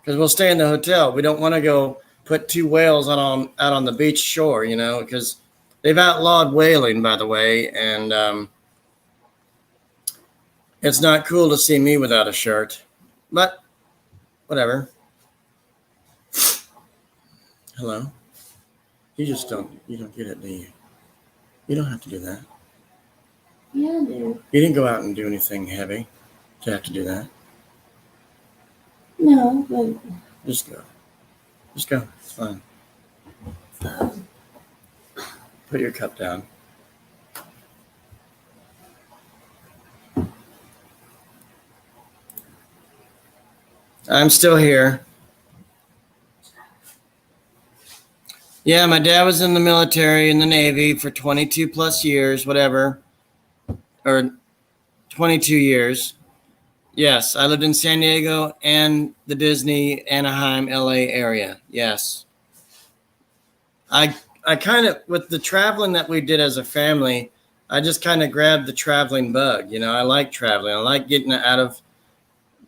because we'll stay in the hotel. We don't want to go put 2 whales out on the beach shore, because they've outlawed whaling, by the way. And it's not cool to see me without a shirt, but whatever. Hello? You don't get it, do you? You don't have to do that. Yeah, I do. You didn't go out and do anything heavy to have to do that. No, but Just go. Just go. It's fine. Put your cup down. I'm still here. Yeah, my dad was in the military, in the Navy for 22 plus years, whatever. Or 22 years. Yes, I lived in San Diego and the Disney, Anaheim, LA area. Yes. I kind of, with the traveling that we did as a family, I just kind of grabbed the traveling bug. I like traveling. I like getting out of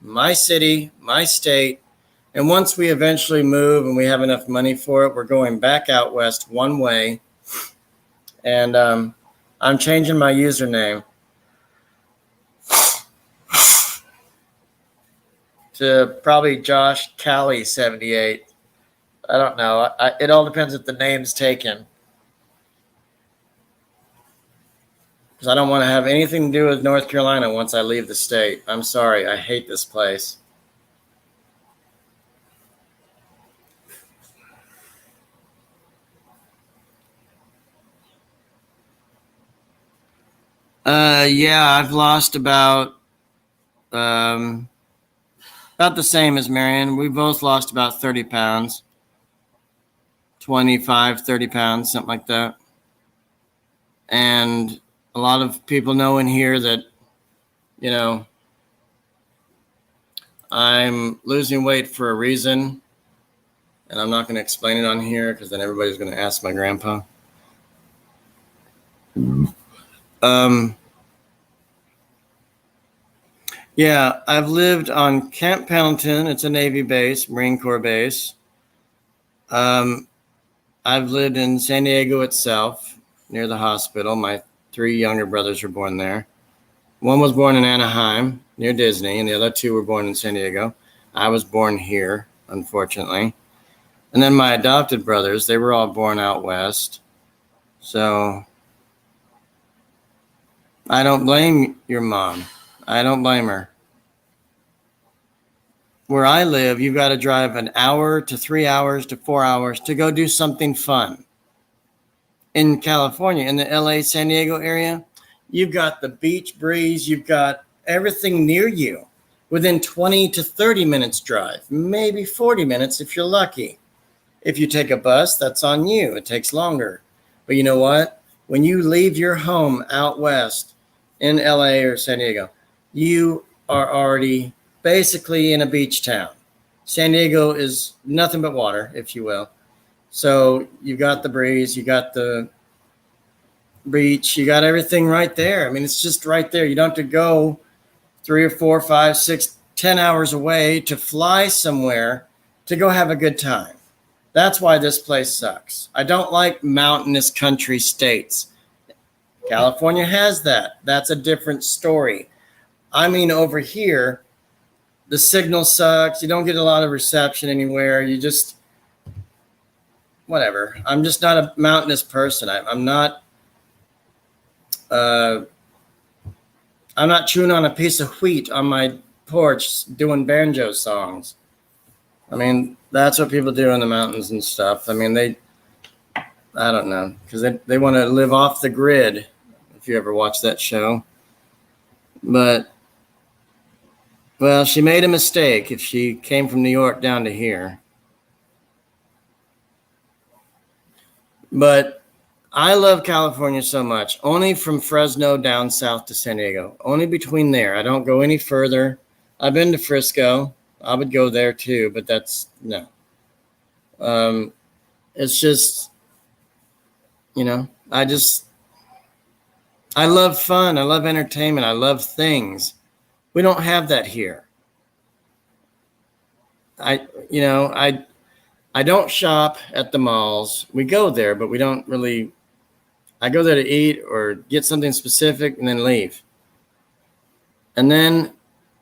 my city, my state. And once we eventually move and we have enough money for it, we're going back out west one way. And I'm changing my username to probably Josh Cali 78. I don't know. It all depends if the name's taken. Because I don't want to have anything to do with North Carolina once I leave the state. I'm sorry. I hate this place. Yeah, I've lost about the same as Marion. We both lost about 30 pounds, 25, 30 pounds, something like that. And a lot of people know in here that, I'm losing weight for a reason. And I'm not going to explain it on here because then everybody's going to ask my grandpa. Yeah, I've lived on Camp Pendleton. It's a Navy base, Marine Corps base. I've lived in San Diego itself, near the hospital. My 3 younger brothers were born there. One was born in Anaheim, near Disney, and the other 2 were born in San Diego. I was born here, unfortunately. And then my adopted brothers, they were all born out west. So I don't blame your mom. I don't blame her. Where I live, you've got to drive an hour to 3 hours to 4 hours to go do something fun. In California, in the LA, San Diego area, you've got the beach breeze. You've got everything near you within 20 to 30 minutes drive, maybe 40 minutes if you're lucky. If you take a bus, that's on you. It takes longer. But you know what? When you leave your home out west in LA or San Diego, you are already basically in a beach town. San Diego is nothing but water, if you will. So you got the breeze, you got the beach. You got everything right there. I mean, it's just right there. You don't have to go 3 or 4, 5, 6, 10 hours away to fly somewhere to go have a good time. That's why this place sucks. I don't like mountainous country states. California has that. That's a different story. I mean, over here, the signal sucks. You don't get a lot of reception anywhere. You just, whatever. I'm just not a mountainous person. I'm not chewing on a piece of wheat on my porch doing banjo songs. I mean, that's what people do in the mountains and stuff. I mean, I don't know, because they want to live off the grid, if you ever watch that show. But, well, she made a mistake if she came from New York down to here. But I love California so much. Only from Fresno down south to San Diego. Only between there. I don't go any further. I've been to Frisco. I would go there too, but that's no. It's just, you know, I love fun. I love entertainment. I love things. We don't have that here. I don't shop at the malls. We go there, but we don't really. I go there to eat or get something specific and then leave. And then,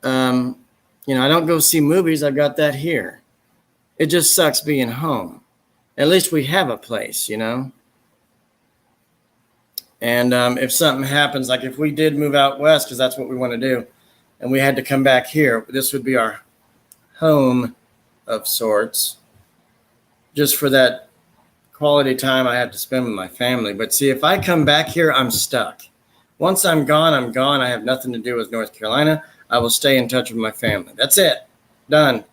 I don't go see movies. I've got that here. It just sucks being home. At least we have a place, And if something happens, like if we did move out west, because that's what we want to do, and we had to come back here, this would be our home of sorts, just for that quality time I have to spend with my family. But see, if I come back here, I'm stuck. Once I'm gone, I'm gone. I have nothing to do with North Carolina. I will stay in touch with my family. That's it. Done.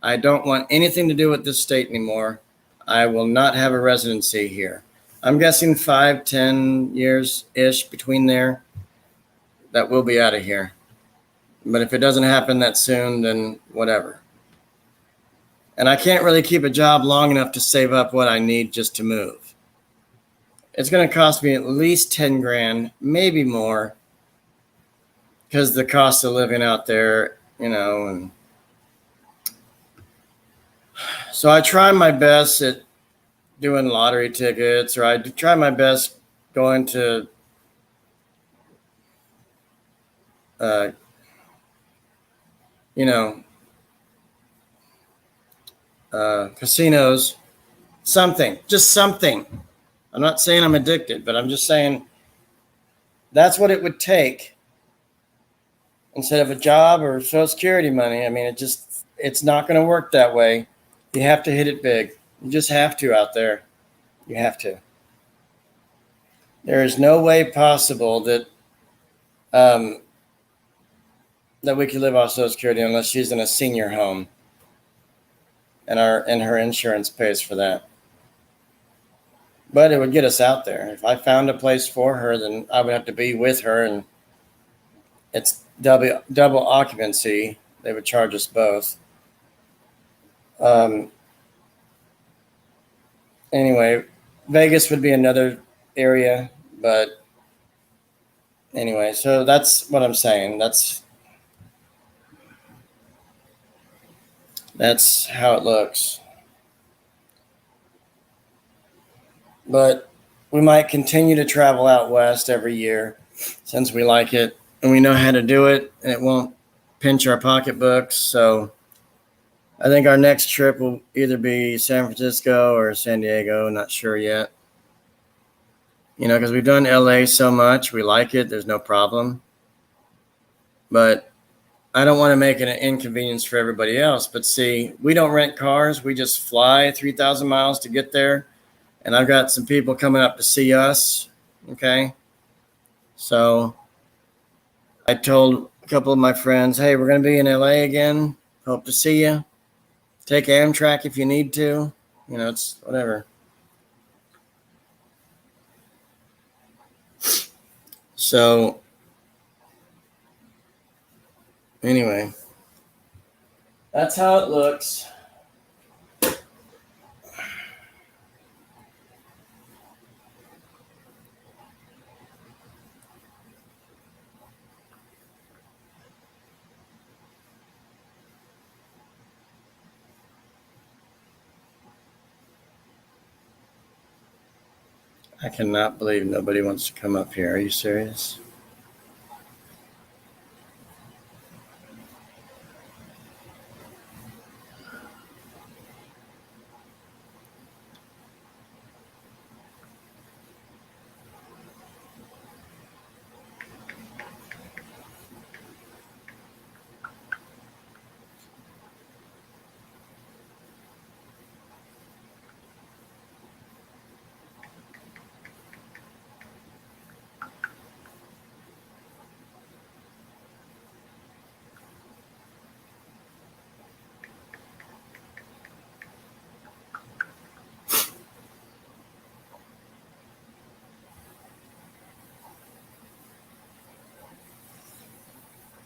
I don't want anything to do with this state anymore. I will not have a residency here. I'm guessing 5, 10 years-ish between there. That will be out of here. But if it doesn't happen that soon, then whatever. And I can't really keep a job long enough to save up what I need just to move. It's going to cost me at least 10 grand, maybe more, because the cost of living out there, and so I try my best at doing lottery tickets, or I try my best going to casinos, just something. I'm not saying I'm addicted, but I'm just saying that's what it would take instead of a job or Social Security money. I mean, it's not going to work that way. You have to hit it big. You just have to out there. You have to. There is no way possible that we could live off Social Security unless she's in a senior home and her insurance pays for that. But it would get us out there. If I found a place for her, then I would have to be with her, and it's double occupancy. They would charge us both. Anyway, Vegas would be another area, but anyway, so that's what I'm saying. That's how it looks. But we might continue to travel out west every year since we like it and we know how to do it, and it won't pinch our pocketbooks. So I think our next trip will either be San Francisco or San Diego. Not sure yet. Because we've done LA so much. We like it. There's no problem. But I don't want to make it an inconvenience for everybody else. But see, we don't rent cars. We just fly 3,000 miles to get there. And I've got some people coming up to see us. Okay. So I told a couple of my friends, hey, we're going to be in LA again. Hope to see you. Take Amtrak if you need to. It's whatever. So anyway, that's how it looks. I cannot believe nobody wants to come up here. Are you serious?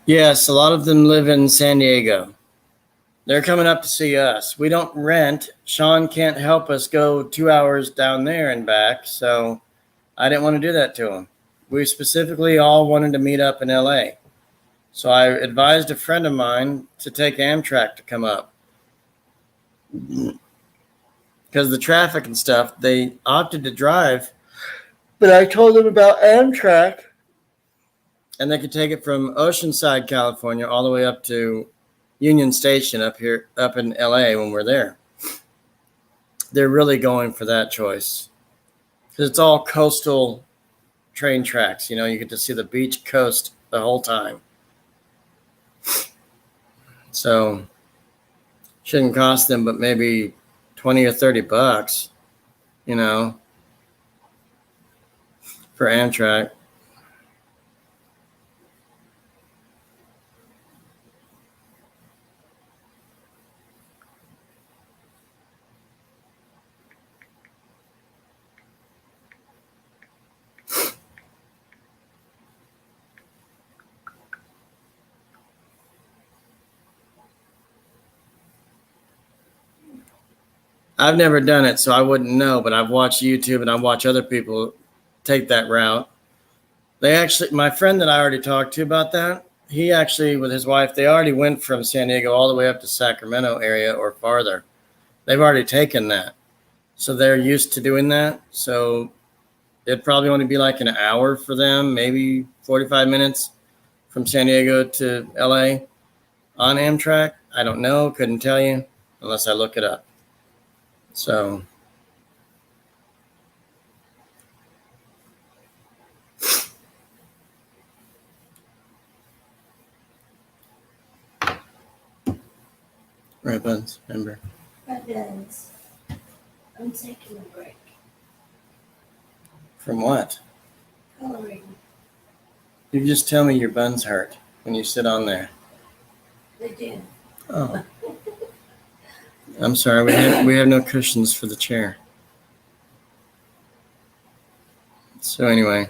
Yes, a lot of them live in San Diego. They're coming up to see us. We don't rent. Sean can't help us go 2 hours down there and back, so I didn't want to do that to him. We specifically all wanted to meet up in LA. So I advised a friend of mine to take Amtrak to come up. Because the traffic and stuff, they opted to drive. But I told them about Amtrak. And they could take it from Oceanside, California, all the way up to Union Station up in LA when we're there. They're really going for that choice. Because it's all coastal train tracks. You know, you get to see the beach coast the whole time. So, shouldn't cost them but maybe 20 or 30 bucks, you know, for Amtrak. I've never done it, so I wouldn't know, but I've watched YouTube and I watch other people take that route. My friend that I already talked to about that, he actually, with his wife, they already went from San Diego all the way up to Sacramento area or farther. They've already taken that. So they're used to doing that. So it'd probably only be like an hour for them, maybe 45 minutes from San Diego to LA on Amtrak. I don't know, couldn't tell you unless I look it up. So right, Buns, remember. But then I'm taking a break. From what? Coloring. You just tell me your buns hurt when you sit on there. They do. Oh. I'm sorry, we have no cushions for the chair. So anyway.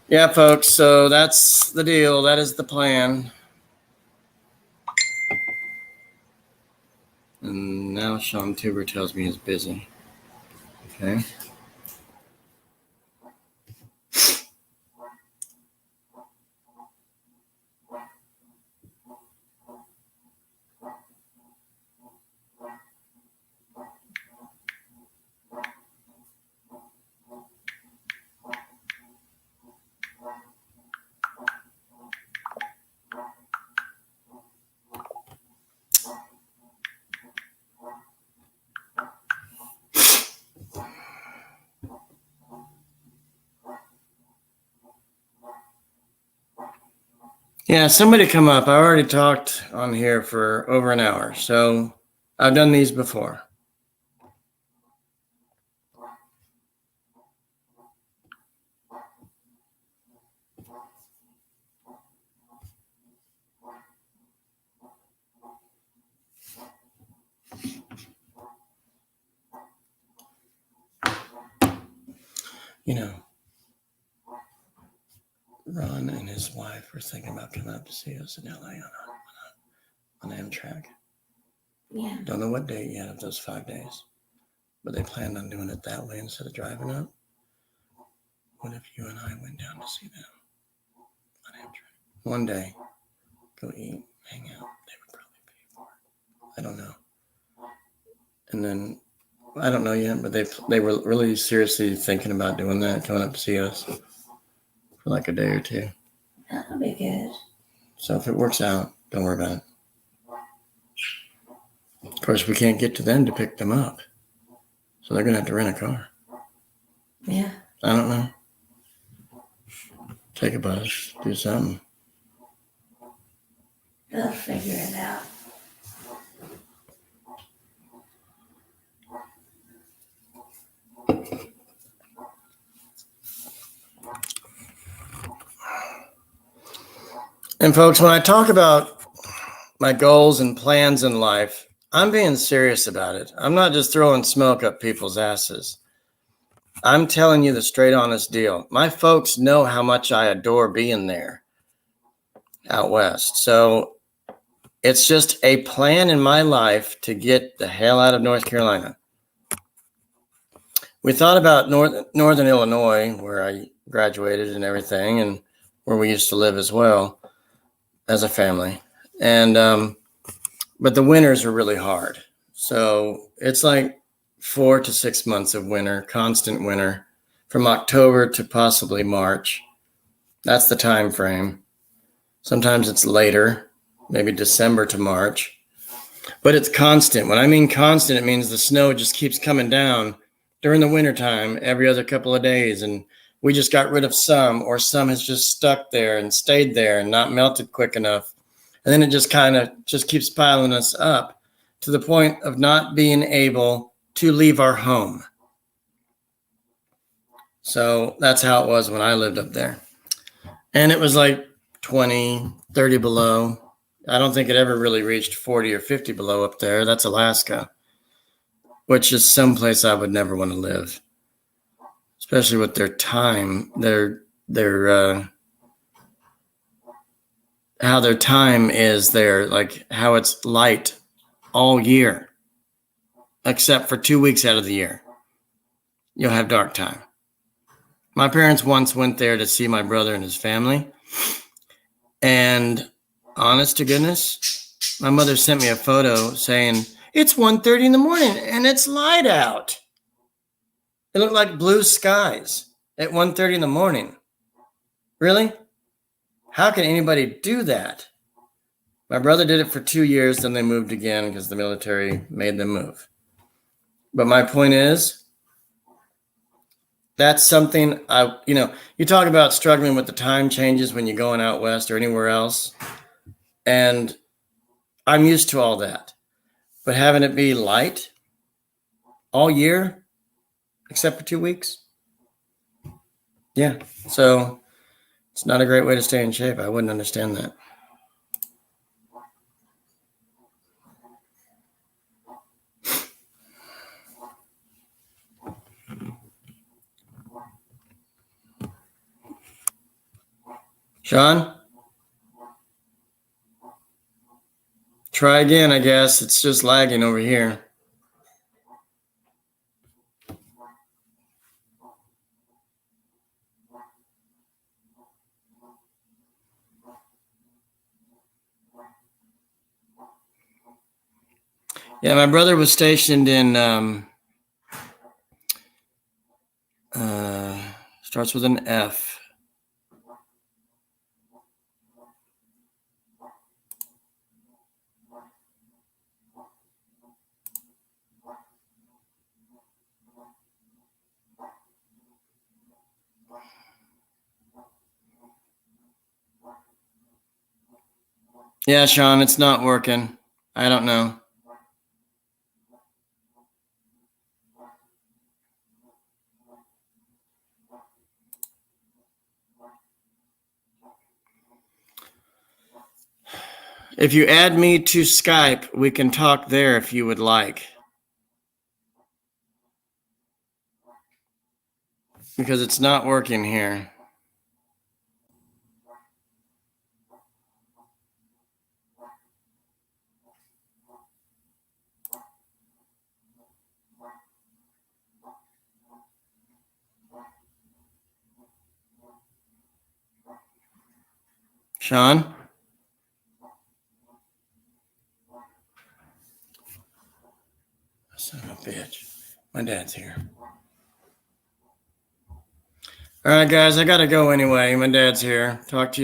Yeah, folks, so that's the deal. That is the plan. And now Sean Tuber tells me he's busy. Okay. Yeah, somebody come up. I already talked on here for over an hour, so I've done these before. You know, Ron and his wife were thinking about coming up to see us in LA on Amtrak. Yeah. Don't know what date yet of those 5 days, but they planned on doing it that way instead of driving up. What if you and I went down to see them on Amtrak? One day, go eat, hang out. They would probably pay for it. I don't know. And then I don't know yet, but they were really seriously thinking about doing that, coming up to see us for like a day or two. That'll be good. So if it works out, don't worry about it. Of course, we can't get to them to pick them up, so they're gonna have to rent a car. Yeah. I don't know. Take a bus, do something. They'll figure it out. And folks, when I talk about my goals and plans in life, I'm being serious about it. I'm not just throwing smoke up people's asses. I'm telling you the straight honest deal. My folks know how much I adore being there out west. So it's just a plan in my life to get the hell out of North Carolina. We thought about Northern Illinois, where I graduated and everything, and where we used to live as well as a family. And but the winters are really hard. So it's like 4 to 6 months of winter, constant winter, from October to possibly March. That's the time frame. Sometimes it's later, maybe December to March. But it's constant. When I mean constant, it means the snow just keeps coming down during the wintertime every other couple of days. And we just got rid of some, or some has just stuck there and stayed there and not melted quick enough. And then it just kind of just keeps piling us up to the point of not being able to leave our home. So that's how it was when I lived up there. And it was like 20, 30 below. I don't think it ever really reached 40 or 50 below up there. That's Alaska, which is someplace I would never want to live, especially with their time, how their time is there, like how it's light all year, except for 2 weeks out of the year. You'll have dark time. My parents once went there to see my brother and his family. And honest to goodness, my mother sent me a photo saying, it's 1:30 in the morning and it's light out. It looked like blue skies at 1:30 in the morning. Really? How can anybody do that? My brother did it for 2 years, then they moved again because the military made them move. But my point is, that's something you talk about struggling with the time changes when you're going out west or anywhere else. And I'm used to all that. But having it be light all year, except for 2 weeks. Yeah. So it's not a great way to stay in shape. I wouldn't understand that. Sean? Try again, I guess. It's just lagging over here. Yeah, my brother was stationed in, starts with an F. Yeah, Sean, it's not working. I don't know. If you add me to Skype, we can talk there if you would like. Because it's not working here. Sean? Son of a bitch. My dad's here. All right, guys, I got to go anyway. My dad's here. Talk to you.